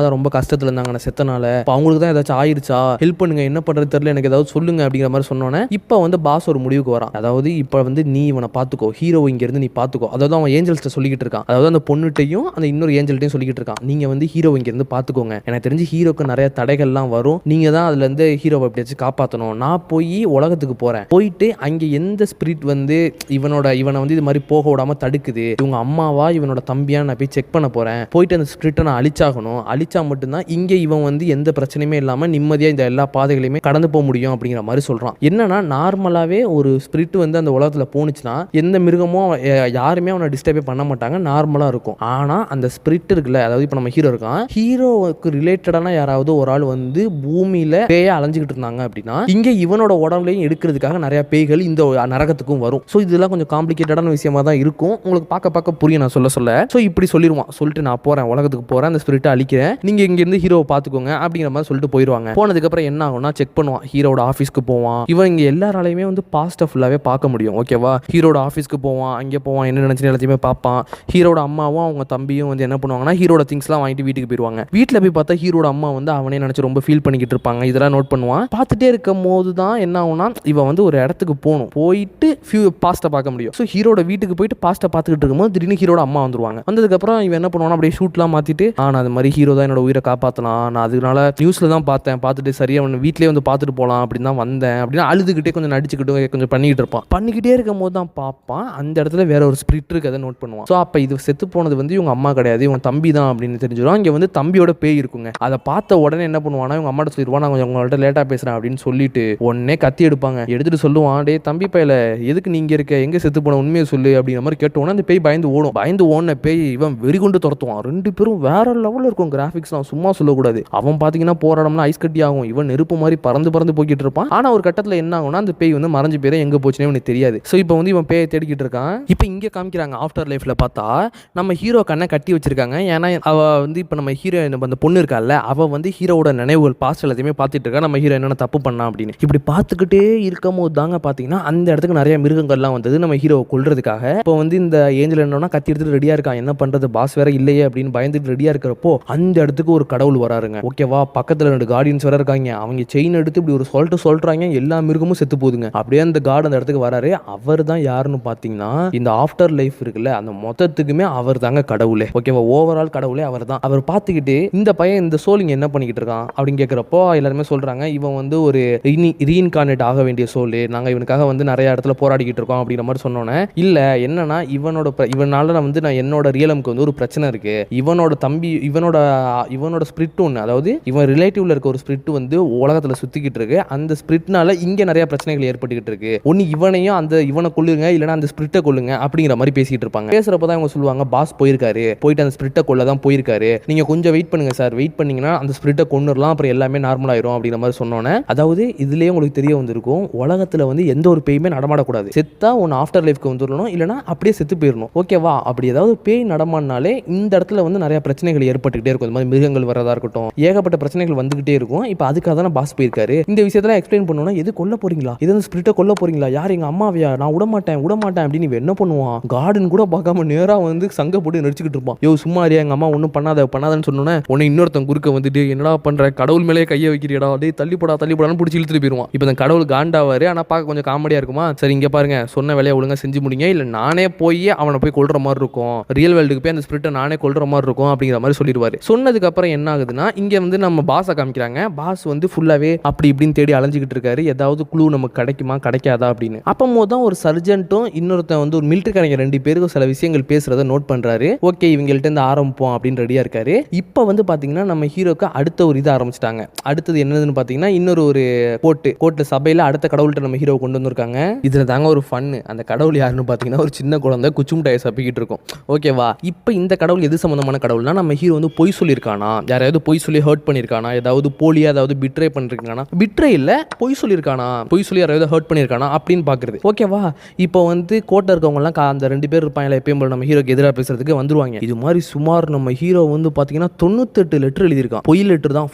தான் ரொம்ப கஷ்டத்துல இருந்தாங்க நான் செத்தனால, அவங்களுக்கு தான் ஏதாச்சும் ஆயிடுச்சா, ஹெல்ப் பண்ணுங்க, என்ன பண்றது தெரியல, எனக்கு ஏதாவது சொல்லுங்க அப்படிங்கிற மாதிரி சொன்னோன்னே இப்போ வந்து பாஸ் ஒரு முடிவுக்கு வரான். அதாவது இப்போ வந்து நீ இவனை பார்த்துக்கோ, ஹீரோ இங்க இருந்து நீ பார்த்துக்கோ, அதாவது அவன் ஏஞ்சல்ஸ்ட்ட சொல்லிக்கிட்டு இருக்கான், அதாவது அந்த பொண்ணுட்டையும் அந்த இன்னொரு ஏஞ்சல்ட்டையும் சொல்லிக்கிட்டு இருக்கான், நீங்க வந்து ஹீரோ இங்க இருந்து பார்த்துக்கோங்க, எனக்கு தெரிஞ்சு ஹீரோக்கு நிறைய தடைகள்லாம் வரும், நீங்க தான் அதுல இருந்து ஹீரோவை எப்படியாச்சும் காப்பாற்றணும், நான் போய் உலகத்துக்கு போறேன், போயிட்டு அங்கே எந்த ஸ்பிரிட் வந்து இவனை வந்து இது மாதிரி போக விடாம தடுக்குது, இவங்க அம்மாவா இவனோட தம்பியா நான் போய் செக் பண்ண போறேன், போயிட்டு அந்த ஸ்பிரிட்டை நான் அழிச்சாகணும், அழிச்சா மட்டும்தான் இங்கே இவன் வந்து எந்த பிரச்சனையுமே இல்லாம நிம்மதியா இந்த எல்லா பாதைகளையுமே கடந்து போக முடியும் அப்படிங்கிற மாதிரி சொல்றான். என்னன்னா நார்மலாவே ஒரு ஸ்பிரிட் வந்து அந்த உலகத்துல போனுச்சுன்னா எந்த மிருகமும் யாருமே அவனை டிஸ்டர்பே பண்ண மாட்டாங்க, நார்மலா இருக்கும். ஆனா அந்த ஸ்பிரிட் இருக்குல்ல, அதாவது இப்போ நம்ம ஹீரோ இருக்கான், ஹீரோவுக்கு ரிலேட்டடான யாராவது ஒரு ஆள் வந்து பூமியில பேய அலைஞ்சுக்கிட்டு இருந்தாங்க அப்படின்னா இங்க இவனோட உடம்புலையும் எடுக்கிறதுக்காக நிறைய பேய்கள் இந்த நரகத்துக்கும் வரும். ஸோ இதெல்லாம் கொஞ்சம் காம்ப்ளிகேட்டடான விஷயமா தான் இருக்கும், உங்களுக்கு பார்க்க புரியும் நான் சொல்ல. ஸோ இப்படி சொல்லிடுவான், சொல்லிட்டு நான் போறேன் உலகத்துக்கு போறேன், அந்த ஸ்பிரிட்டை அழிக்கிறேன், நீங்க இங்க இருந்து ஹீரோவை பார்த்துக்கோங்க அப்படிங்கிற மாதிரி சொல்லிட்டு போயிடுவாங்க. போனதுக்கு அப்புறம் என்ன ஆகும்னா செக் பண்ணுவான், ஹீரோட ஆஃபீஸ்க்கு போவான், இவன் இங்க எல்லாராலையுமே வந்து பாஸ்ட்டை ஃபுல்லாவே பார்க்க முடியும். ஓகேவா, ஹீரோட ஆஃபீஸ்க்கு போவான், அங்கே போவான், என்ன நினைச்சு எல்லாத்தையுமே பார்ப்பான். ஹீரோட அம்மாவும் அவங்க தம்பியும் வந்து என்ன பண்ணுவாங்கன்னா ஹீரோட திங்ஸ்லாம் வாங்கிட்டு வீட்டுக்கு போயிடுவாங்க. வீட்டில் போய் பார்த்தா ஹீரோட அம்மா வந்து அவனே நினைச்சு ரொம்ப ஃபீல் பண்ணிக்கிட்டு இருப்பாங்க. இதெல்லாம் நோட் பண்ணுவான். பார்த்துட்டே இருக்கும் போது தான் என்ன ஆகும்னா இவன் வந்து ஒரு இடத்துக்கு போகணும், போயிட்டு பாஸ்ட்டை பார்க்க முடியும். ஸோ ஹீரோட வீட்டுக்கு போயிட்டு பாஸ்ட்டை பார்த்துக்கிட்டு இருக்கும்போது திடீர்னு ஹீரோட அம்மா வந்துருவாங்க. வந்ததுக்கப்புறம் இவன் என்ன பண்ணுவானா அப்படியே ஷூட்லாம் மாற்றிட்டு நான் அது மாதிரி ஹீரோ தான் என்னோட உயிரை காப்பாற்றலாம், நான் அதனால நியூஸில் தான் பார்த்தேன், பார்த்துட்டு சரியாக வீட்டிலே வந்து பார்த்துட்டு போகலாம் அப்படின்னு தான் வந்தேன் அப்படின்னு அழுதுகிட்டே கொஞ்சம் நடிச்சுக்கிட்டு கொஞ்சம் பண்ணிக்கிட்டு இருப்பான். பண்ணிக்கிட்டே இருக்கும் போது தான் பார்ப்பான் அந்த இடத்துல வேற ஒரு ஸ்பிரிட் இருக்கு, அதை நோட் பண்ணுவான். ஸோ அப்போ இது செத்து போனது வந்து இவங்க அம்மா கிடையாது, இவங்க தம்பி தான் அப்படின்னு தெரிஞ்சிடும். இங்கே வந்து தம்பியோட பேய் இருக்குங்க. அதை பார்த்த உடனே என்ன பண்ணுவானா இவங்க அம்மாட்ட சொல்லிடுவான், நான் கொஞ்சம் உங்கள்கிட்ட லேட்டாக பேசுகிறேன் அப்படின்னு சொல்லிட்டு உடனே கத்தி எடுப்பாங்க. எடுத்துட்டு சொல்லுவான், டே தம்பி பையில எதுக்கு நீங்க இருக்க, எங்க செத்து போன உண்மையை சொல்லு அப்படிங்கிற மாதிரி கேட்டோன்னா அந்த பேய் பயந்து ஓடும். பயந்து ஓடின பேய் இவன் வெறி கொண்டு துரத்துவான். ரெண்டு பேரும் வேற லெவலில் இருக்கும். கிராஃபிக்ஸ்லாம் சும்மா சொல்லக்கூடாது. அவன் பார்த்தீங்கன்னா போராடம்னா ஐஸ் கட்டி ஆகும், இவன் நெருப்பு மாதிரி பறந்து போய்கிட்டு இருப்பான். ஆனால் ஒரு கட்டத்தில் என்ன ஆகும்னா அந்த பேய் வந்து மறைஞ்சு பேரை எங்கே போச்சுன்னே அவனுக்கு தெரியாது. ஸோ இப்போ வந்து இவன் பேயை தேடிக்கிட்டு இருக்கான். இப்போ இங்கே காமிக்கிறாங்க ஆஃப்டர் லைஃப்ல பார்த்தா நம்ம ஹீரோ கண்ணை கட்டி வச்சிருக்காங்க. ஏன்னா அவ வந்து இப்போ நம்ம ஹீரோ அந்த பொண்ணு இருக்கால, அவ வந்து ஹீரோட நினைவுகள் பாஸ்ட் எல்லாத்தையுமே பார்த்துட்டு இருக்கா, நம்ம ஹீரோ என்னென்ன தப்பு பண்ணா அப்படின்னு. இப்படி பார்த்துக்கிட்டே இருக்கும் போது தாங்க பார்த்தீங்கன்னா அந்த இடத்துக்கு நிறைய மிருகங்கள்லாம் வந்தது நம்ம ஹீரோவை கொல்றதுக்காக. இப்போ வந்து இந்த ஏஞ்சல் என்னன்னா கத்தி எடுத்துட்டு ரெடியா இருக்கான், என்ன பண்றது பாஸ் வேற இல்லையே அப்படின்னு பயந்துட்டு ரெடியா இருக்கிறப்போ அந்த இடத்துக்கு ஒரு கடவுள் வராருங்க. ஓகேவா, பக்கத்துல 2 கார்டியன்ஸ் வேற இருக்காங்க. அவங்க செயின் எடுத்து இப்படி ஒரு சொல்றாங்க, எல்லா மிருகமும் செத்து போகுதுங்க. அப்படியே அந்த கார்டு அந்த இடத்துக்கு வராரு. அவர் தான் யாருன்னு பார்த்தீங்கன்னா இந்த ஆஃப்டர் லைஃப் இருக்குல்ல அந்த மொத்தத்துக்குமே அவர் தாங்க கடவுளே. ஓகேவா, ஓவரால் கடவுளே அவர் தான். அவர் பார்த்துக்கிட்டு இந்த பையன் இந்த சோல் இங்க என்ன பண்ணிக்கிட்டு இருக்கான் அப்படின்னு கேட்கிறப்போ எல்லாருமே சொல்றாங்க, இவன் வந்து ஒரு ரீஇன்கார்னேட் ஆக வேண்டிய சோல், நாங்க இவனுக்காக வந்து நிறைய இடத்துல போராடிக்கிட்டு இருக்கோம் அப்படிங்கிற மாதிரி சொன்னோன்னே, இல்ல என்னன்னா இவனால வந்து நான் என்னோட ரியலமுக்கு வந்து ஒரு பிரச்சனை இருக்கு, இவனோட தம்பி இவனோட ஸ்பிரிட் ஒன்று, அதாவது இவன் ரிலேட்டிவ்ல இருக்க ஒரு ஸ்பிரிட் வந்து உலகத்துல சுத்திக்கிட்டு இருக்கு. அந்த ஸ்பிரிட்னால இங்க நிறைய பிரச்சனைகள் ஏற்பட்டுக்கிட்டு இருக்கு. ஒன்னு இவனையும் இவனை கொல்லுங்க, இல்லைன்னா அந்த ஸ்பிரிட்டை கொல்லுங்க அப்படிங்கிற மாதிரி பேசிட்டு இருப்பாங்க. பேசுறப்பதான் இவங்க சொல்லுவாங்க, பாஸ் போயிருக்காரு, போயிட்டு அந்த ஸ்பிரிட்டை கொல்ல தான் போயிருக்காரு, நீங்க கொஞ்சம் வெயிட் பண்ணுங்க சார், வெயிட் பண்ணீங்கன்னா அந்த ஸ்பிரிட்டை கொன்னுடலாம், அப்புறம் எல்லாமே நார்மல் ஆயிரும் அப்படிங்கிற மாதிரி சொன்னோன்னே, அதாவது இதுலயே உங்களுக்கு தெரிய வந்திருக்கும் உலகத்துல வந்து எந்த ஒரு பேயுமே நடமாடக்கூடாது, செத்தா ஒன்று ஆஃப்டர் லைஃப்க்கு வந்துடணும், இல்லைனா அப்படியே செத்து போயிடணும். ஓகேவா, அப்படி ஏதாவது பேய் நடமாடினாலே இந்த இடத்துல வந்து நிறைய பிரச்சனைகள் ஏற்பட்டுக்கிட்டே இருக்கும். இந்த மாதிரி மிருகங்கள் வரதா இருக்கட்டும், ஏகப்பட்ட பிரச்சனைகள் வந்துகிட்டே இருக்கும். இப்போ அதுக்காக தான் பாஸ் போயிருக்காரு. இந்த விஷயத்தெல்லாம் எக்ஸ்பிளைன் பண்ணோம்னா, எது கொல்ல போறீங்களா, இது ஸ்பிரிட்டை கொல்ல போறீங்களா, யார் எங்க அம்மாவையா, நான் விடமாட்டேன் அப்படின்னு என்ன பண்ணுவான், கார்டன் கூட பார்க்காம நேரா வந்து சங்க போட்டு நடிச்சுக்கிட்டு இருப்பான். யோ சும்மா அறியா, எங்க அம்மா ஒன்றும் பண்ணாதன்னு சொன்னோன்னே உன்னை இன்னொருத்தன் குறுக்க வந்துட்டு என்னடா பண்ற, கடவுள் மேலே கையை வைக்கிறீடா, டே தள்ளிப்படான்னு பிடிச்சி இழுத்துட்டு போயிருவான். இப்போ அந்த கடவுள் காண்டாவாரு, ஆனால் பார்க்க கொஞ்சம் காமெடியா இருக்குமா. சரி இங்க பாருங்க, சொன்ன வேலையை ஒழுங்கா செஞ்சு முடிங்க, இல்லை நானே போய் அவனை போய் கொல்ற மாதிரி இருக்கும், ரியல் வேர்ல்டுக்கு போய் அந்த ஸ்பிரிட்டை நானே கொல்ற மாதிரி இருக்கும் அப்படிங்கிற மாதிரி சொல்லிடுவாரு. சொன்னதுக்கு அப்புறம் என்ன ஆகுதுன்னா, இங்க வந்து நம்ம பாஸை காமிக்கிறாங்க. பாஸ் வந்து ஃபுல்லாவே அப்படி இப்படின்னு தேடி அலைஞ்சிக்கிட்டு இருக்காரு, ஏதாவது க்ளூ நமக்கு கிடைக்குமா கிடைக்காதா அப்படின்னு. அப்போ தான் ஒரு சர்ஜென்ட்டும் இன்னொருத்தன் வந்து ஒரு மிலிட்டரிக்காரங்க 2 பேருக்கும் சில விஷயங்கள் பேசுறத நோட் பண்றாரு. ஓகே இவங்கள்ட்ட இருந்து ஆரம்பிப்போம் அப்படின்னு ரெடியா இருக்காரு. இப்போ வந்து பாத்தீங்கன்னா நம்ம ஹீரோக்கு அடுத்த ஒரு இது ஆரம்பிச்சிட்டாங்க. அடுத்தது என்னதுன்னு பாத்தீங்கன்னா இன்னொரு கோர்ட்டு சபையில அடுத்த கடவுள்கிட்ட நம்ம ஹீரோ கொண்டு வந்திருக்காங்க. இதுல தாங்க ஒரு ஃபன்னு. அந்த கடவுள் யாருன்னு பாத்தீங்கன்னா ஒரு சின்ன குழந்தை குச்சி மிட்டாயை சப்பிக்கிட்டு இருக்கும். ஓகேவா, இப்போ இந்த கடவுள் எது சம்பந்தமான கடவுள்னா, நம்ம ஹீரோ வந்து பொய் சொல்லியிருக்கானா, யாராவது பொய் சொல்லி ஹர்ட் பண்ணியிருக்கானா, ஏதாவது போலியா ஏதாவது பிட்ரே பண்ணிருக்கானா, பிட்ரே இல்ல பொய் சொல்லியிருக்கானா, பொய் சொல்லி யாராவது ஹர்ட் பண்ணியிருக்கானா அப்படின்னு பாக்குறது. ஓகேவா, இப்போ வந்து கோர்ட்ல இருக்கவங்க எல்லாம் அந்த 2 பேர் இருப்பாங்க எப்பயும் போல நம்ம ஹீரோக்கு எதிராக பேசுறதுக்கு வந்துருவாங்க. இது மாதிரி சுமார் நம்ம ஹீரோ வந்து பாத்தீங்கன்னா 98 லெட்டர் எழுதியிருக்கான். பொய் லெட்டர் தான்,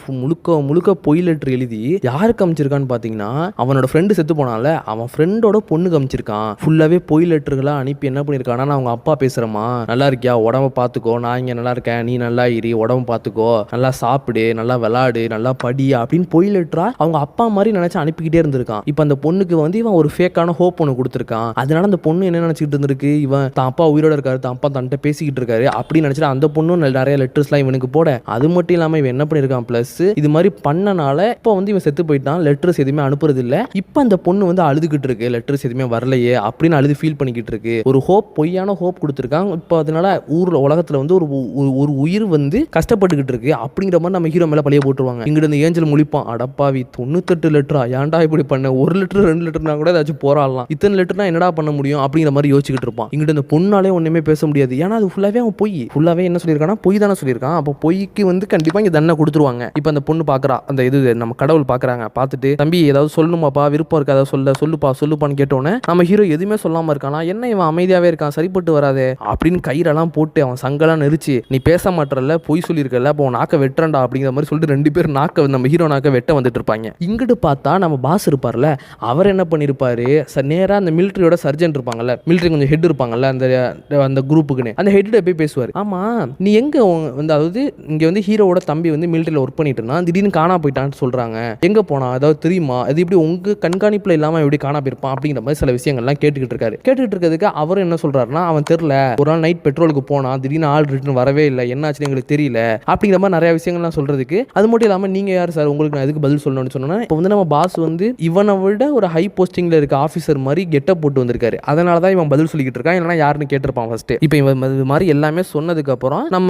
முழுக்க பொய் லெட்டர் எழுதி யாருக்கு அமைச்சிருக்கான்னு பாத்தீங்கன்னா அவனோட ஃப்ரெண்டு செத்து போனால அவன் ஃப்ரெண்டோட பொண்ணுக்கு அமைச்சிருக்கான். ஃபுல்லாவே பொய் லெட்டர்களா அனுப்பி என்ன பண்ணிருக்கானா, நான் அவங்க அப்பா பேசுறமா, நல்லா இருக்கியா, உடம்ப பாத்துக்கோ, நான் இங்க நல்லா இருக்கேன், நீ நல்லா இரு, உடம்பு பாத்துக்கோ, நல்லா சாப்பிடு, நல்லா விளாடு, நல்லா படி அப்படின்னு பொய் லெட்டரா அவங்க அப்பா மாதிரி நினைச்சு அனுப்பிக்கிட்டே இருந்திருக்கான். இப்போ அந்த பொண்ணுக்கு வந்து இவன் ஒரு ஃபேக்கான ஹோப் ஒன்று கொடுத்துருக்கான். அதனால அந்த பொண்ணு என்ன நினைச்சிட்டு இருந்திருக்கு, இவன் தான் அப்பா உயிரோட இருக்காரு, தான் அப்பா தன்ட்ட பேசிக்கிட்டு இருக்காரு அப்படின்னு நினைச்சிட்டு அந்த பொண்ணும் நிறைய லெட்டர்ஸ்லாம் இவனுக்கு போட, அது மட்டும் இல்லாம இவன் என்ன பண்ணிருக்கான், பிளஸ் இது மாதிரி பண்ணனால இப்போ வந்து இவன் செத்து போயிட்டான், லெட்டர்ஸ் எதுவுமே அனுப்புறது இல்ல. இப்போ அந்த பொண்ணு வந்து அழுதுகிட்டு இருக்கு, லெட்டர்ஸ் எதுவுமே வரலையே அப்படின்னு அழுது ஃபீல் பண்ணிக்கிட்டு இருக்கு. ஒரு பொய்யான ஹோப் கொடுத்துருக்காங்க. இப்போ அதனால உலகத்துல வந்து ஒரு உயிர் வந்து கஷ்டப்பட்டுக்கிட்டு இருக்கு அப்படிங்கிற மாதிரி நம்ம ஹீரோ மேல பழிய போட்டுருவாங்க. இங்கிட்ட இந்த ஏஞ்சல் முழிப்பான், அடப்பாவி 98 லெட்டரா, ஏன்டா இப்படி பண்ண, 1 லெட்டர் 2 லெட்டர்னா கூட ஏதாச்சும் போராடலாம், இத்தனை லெட்டர்னா என்னடா பண்ண முடியும் அப்படிங்கிற மாதிரி யோசிச்சுக்கிட்டு இருப்பான். இங்கிட்ட இந்த பொண்ணாலே ஒண்ணுமே பேச முடியாது, ஏன்னா அது ஃபுல்லாவே அவன் ஃபுல்லாவே என்ன சொல்லியிருக்கானா, பொய் தானே சொல்லியிருக்கான். அப்போ பொய்க்கு வந்து கண்டிப்பா இங்க தண்டனை கொடுத்துருவாங்க. இப்போ அந்த பொண்ணு பாக்குறா, அந்த இது நம்ம கடவுள் பாக்குறாங்க, பார்த்துட்டு தம்பி ஏதாவது சொல்லணுமாப்பா, விருப்பம் இருக்கு அதை சொல்லுப்பான்னு கேட்டோன்னே நம்ம ஹீரோ எதுவுமே சொல்லாம இருக்கானா, என்ன இவன் அமைதியாவே இருக்கான், சரிப்பட்டு வராதே அப்படின்னு கயிறெல்லாம் போட்டு அவன் சங்கெல்லாம் நெரிச்சு, நீ பேச மாட்டறல, பொய் சொல்லியிருக்கல, அப்போ நாக்க வெட்டுறா அப்படிங்கிற மாதிரி சொல்லிட்டு 2 பேர் நம்ம ஹீரோ நாக்க வெட்ட வந்துட்டு இருப்பாங்க. இங்கிட்டு பார்த்தா நம்ம பாஸ் இருப்பார்ல, அவர் என்ன பண்ணிருப்பாரு, நேரா அந்த மிலிட்டரியோட சர்ஜென்ட் இருப்பாங்கல்ல, மிலிட்டரி கொஞ்சம் ஹெட் இருப்பாங்கல்ல அந்த குரூப்புக்குன்னு, அந்த ஹெட் போய் பேசுவார். ஆமா நீ எங்க வந்து, அதாவது இங்க வந்து ஹீரோவோட தம்பி வந்து மிலிட்டரியில் ஒர்க் பண்ணிட்டு இருந்தான், திடீர்னு காணா போயிட்டான்னு சொல்றாங்க, எங்க போனா, அதாவது தெரியுமா முடியுமா, அது எப்படி உங்க கண்காணிப்புல இல்லாம எப்படி காணா போயிருப்பான் அப்படிங்கிற மாதிரி சில விஷயங்கள்லாம் கேட்டுக்கிட்டு இருக்கிறதுக்கு அவரும் என்ன சொல்றாருன்னா, அவன் தெரியல, ஒரு நாள் நைட் பெட்ரோலுக்கு போனா திடீர்னு ஆள் ரிட்டர்ன் வரவே இல்லை, என்னாச்சுன்னு எங்களுக்கு தெரியல அப்படிங்கிற மாதிரி நிறைய விஷயங்கள்லாம் சொல்றதுக்கு, அது மட்டும் இல்லாம நீங்க யார் சார், உங்களுக்கு நான் எதுக்கு பதில் சொல்லணும்னு சொன்னா, இப்போ வந்து நம்ம பாஸ் வந்து இவனை விட ஒரு ஹை போஸ்டிங்ல இருக்க ஆஃபீஸர் மாதிரி கெட்டப் போட்டு வந்திருக்காரு, அதனால தான் இவன் பதில் சொல்லிக்கிட்டு இருக்கான், இல்லைன்னா யாருன்னு கேட்டிருப்பான் ஃபர்ஸ்ட். இப்போ இவன் இது மாதிரி எல்லாமே சொன்னதுக்கு அப்புறம் நம்ம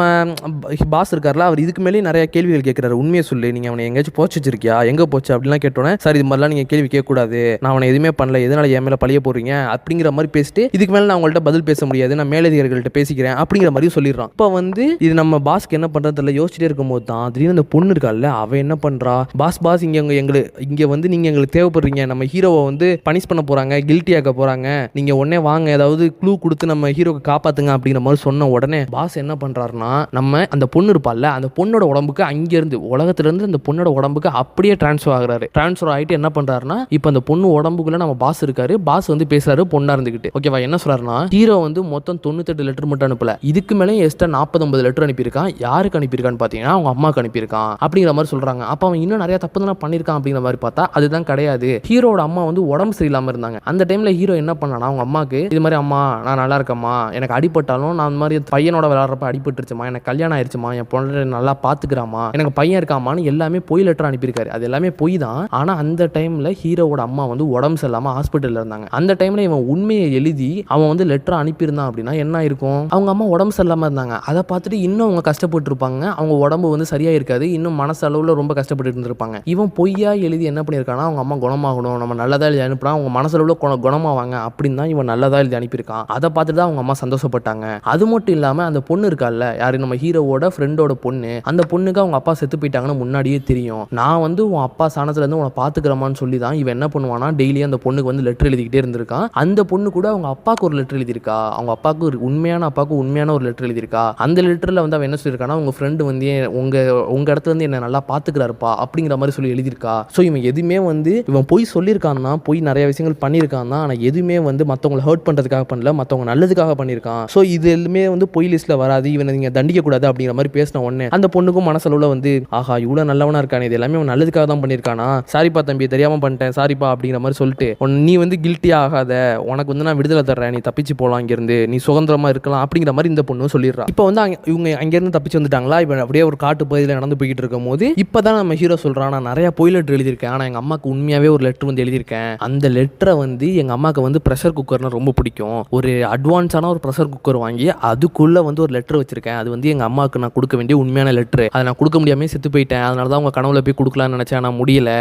பாஸ் இருக்கார்ல, அவர் இதுக்கு மேலே நிறைய கேள்விகள் கேட்கிறாரு. உண்மையை சொல்லு, நீங்க அவனை எங்கேயாச்சும் போச்சு வச்சிருக்கியா, எங்க போச்சு அப்படிலாம் கேட்டோன்னே, சார் இது மாதிரிலாம் நீங்க கேள்வி கேட்கக்கூடாது, நான் அவனை எதுவுமே பண்ணல, எதனால என் மேல பழிய போடுறீங்க அப்படிங்கிற மாதிரி பேசிட்டு, இதுக்கு மேலே நான் உங்கள்கிட்ட பதில் பேச முடியாது, நான் மேலதிகாரிகள்கிட்ட பேசிக்கிறேன் அப்படிங்கிற மாதிரி சொல்லிடுறான். இப்போ வந்து இது நம்ம பாஸ்க்கு என்ன பண்றதுல யோசிச்சுட்டே இருக்கும்போது தான் திடீர்னு அந்த பொண்ணு இருக்கால, அவ என்ன பண்றா, பாஸ் இங்க வந்து நீங்க எங்களுக்கு தேவைப்படுறீங்க, நம்ம ஹீரோவை வந்து பனிஷ் பண்ண போறாங்க, கில்ட்டி ஆக்க போறாங்க, நீங்க உடனே வாங்க, ஏதாவது க்ளூ கொடுத்து நம்ம ஹீரோக்கு காப்பாத்துங்க அப்படிங்கிற மாதிரி சொன்ன உடனே பாஸ் என்ன பண்றாருன்னா, நம்ம அந்த பொண்ணு இருப்பால, அந்த பொண்ணோட உடம்புக்கு அங்கிருந்து உலகத்துல இருந்து அந்த பொண்ணோட உடம்புக்கு அப்படியே டிரான்ஸ்ஃபர் ஆகுறாரு. டிரான்ஸ்ஃபர் ஆகிட்டு என்ன பண்றாருன்னா, இப்போ அந்த பொண்ணு உடம்புக்குள்ள நம்ம பாஸ் இருக்காரு, பாஸ் வந்து பேசுறாரு பொண்ணா இருந்துகிட்டு. ஓகேவா, என்ன சொல்றாருன்னா, ஹீரோ வந்து மொத்தம் 98 லெட்டர் மட்டும் அனுப்பல, இதுக்கு மேலே எக்ஸ்ட்ரா 40-50 லெட்டர் அனுப்பியிருக்கான். யாருக்கு அனுப்பியிருக்கான்னு பார்த்தீங்கன்னா அவங்க அம்மாவுக்கு அனுப்பியிருக்கான் அப்படிங்கிற மாதிரி சொல்றாங்க. அப்போ அவன் இன்னும் நிறைய தப்பு தான் பண்ணியிருக்கான் அப்படிங்கிற மாதிரி பார்த்தா அதுதான் கிடையாது. ஹீரோட அம்மா வந்து உடம்பு சரியில்லாமல் இருந்தாங்க. அந்த டைம்ல ஹீரோ என்ன பண்ணானா, அவங்க அம்மாவுக்கு இது மாதிரி, அம்மா நான் நல்லா இருக்கம்மா, எனக்கு அடிபட்டாலும் நான் இந்த மாதிரி பையனோட விளையாடுறப்ப அடிபட்டுருச்சுமா, எனக்கு கல்யாணம் ஆயிடுச்சுமா, என் பொண்ணு நல்லா பாத்துக்கிறாமா, எனக்கு பையன் இருக்காமான்னு எல்லாமே பொய் லெட்டர் அனுப்பியிருக்காரு. அது எல்லாமே பொய் தான். ஆனா அந்த டைம்ல ஹீரோவோட அம்மா வந்து உடம்பு சரியில்லாம ஹாஸ்பிட்டல்ல இருந்தாங்க. அந்த டைம்ல இவன் உண்மையை எழுதி அவன் வந்து லெட்டர் அனுப்பியிருந்தான் அப்படின்னா என்ன இருக்கும், அவங்க அம்மா உடம்பு சரியில்லாம இருந்தாங்க, அதை பார்த்துட்டு இன்னும் அவங்க கஷ்டப்பட்டு இருப்பாங்க, அவங்க உடம்பு வந்து சரியா இருக்காது, இன்னும் மனசு அளவுல ரொம்ப கஷ்டப்பட்டு இருந்திருப்பாங்க. இவன் பொய்யா எழுதி என்ன பண்ணியிருக்கானா, அவங்க அம்மா குணமாகணும், நம்ம நல்லதா எழுதி அனுப்புனா அவங்க மனசளவுல குணமாவாங்க அப்படின்னு தான் இவன் நல்லதா எழுதி அனுப்பியிருக்கான். அதை பார்த்துட்டு தான் அவங்க அம்மா சந்தோஷப்பட்டாங்க. அது மட்டும் இல்லாம அந்த பொண்ணு இருக்கால, யாரு நம்ம ஹீரோவோட ஃப்ரெண்டோட பொண்ணு, அந்த பொண்ணுக்கு அவங்க அப்பா செத்து போயிட்டாங்கன்னு முன்னாடியே தெரியும். நான் வந்து உன் அப்பா சாணத்துல இருந்து உன்னை பாத்துக்கிறமான்னு சொல்லி தான் இவன் என்ன பண்ணுவானா, டெய்லி அந்த பொண்ணுக்கு வந்து லெட்டர் எழுதிக்கிட்டே இருந்திருக்கான். அந்த பொண்ணு கூட அவங்க அப்பாவுக்கு ஒரு லெட்டர் எழுதியிருக்கா, அவங்க அப்பாவுக்கு உண்மையான ஒரு லெட்டர் எழுதியிருக்கா. அந்த லெட்டர்ல வந்து அவன் என்ன சொல்லியிருக்கானா, உங்க ஃப்ரெண்டு வந்து உங்க இடத்துல இருந்து என்ன நல்லா பாத்துக்கிறாருப்பா அப்படிங்கிற மாதிரி சொல்லி எழுதியிருக்கா. ஸோ இவன் எதுவுமே வந்து இவன் போய் சொல்லியிருக்கான் தான், போய் நிறைய விஷயங்கள் பண்ணியிருக்கான் தான், ஆனால் எதுவுமே வந்து மற்றவங்களை ஹர்ட் பண்ணுறதுக்காக பண்ணல, மற்றவங்க நல்லதுக்காக பண்ணியிருக்கான். ஸோ இது எல்லாமே வந்து பொய் லிஸ்ட்டில் வராது, இவனை நீங்கள் தண்டிக்க கூடாது அப்படிங்கிற மாதிரி பேசின உடனே அந்த பொண்ணுக்கும் மனசளவில் வந்து ஆஹா இவ்வளோ நல்லவனா இருக்கானே, இது எல்லாமே அவன் நல்லதுக்காக தான் பண்ணியிருக்கானா, சாரிப்பா தம்பி தெரியாமல் பண்ணிட்டேன் சாரிப்பா அப்படிங்கிற மாதிரி சொல்லிட்டு, நீ வந்து கில்ட்டி ஆகாத, உனக்கு வந்து நான் விடுதலை தர்றேன், நீ தப்பிச்சு போகலாம், இங்கேருந்து நீ சுதந்திரமாக இருக்கலாம் அப்படிங்கிற மாதிரி இந்த பொண்ணு சொல்லிடுறா. இப்போ வந்து இவங்க அங்கேருந்து தப்பிச்சு வந்துட்டாங்களா, இப்போ அப்படியே ஒரு காட்டு பகுதியில் நடந்து போய்கிட்டு இருக்கும் போது இப்போ தான் நம்ம ஹீரோ சொல்கிறான், நான் நிறைய பொய் லெட்டர் எழுதியிருக்கேன், ஆனால் எங்கள் அம்மாவுக்கு உண்மையாகவே ஒரு லெட்டர் வந்து எழுதியிருக்கேன், அந்த லெட்டரை வந்து எங்கள் அம்மாவுக்கு வந்து ப்ரெஷர் குக்கர்னால் ரொம்ப பிடிக்கும், ஒரு அட்வான்ஸான ஒரு ப்ரெஷர் குக்கர் வாங்கி அதுக்குள்ளே வந்து ஒரு லெட்டர் வச்சிருக்கேன், அது வந்து எங்கள் அம்மாவுக்கு நான் கொடுக்க வேண்டிய உண்மையான லெட்டர், அதை நான் கொடுக்க முடியாமல் செத்து போயிட்டேன், அதனால தான் உங்கள் கனவுல போய் கொடுக்கலான்னு நினச்சேன், நான் முடியல,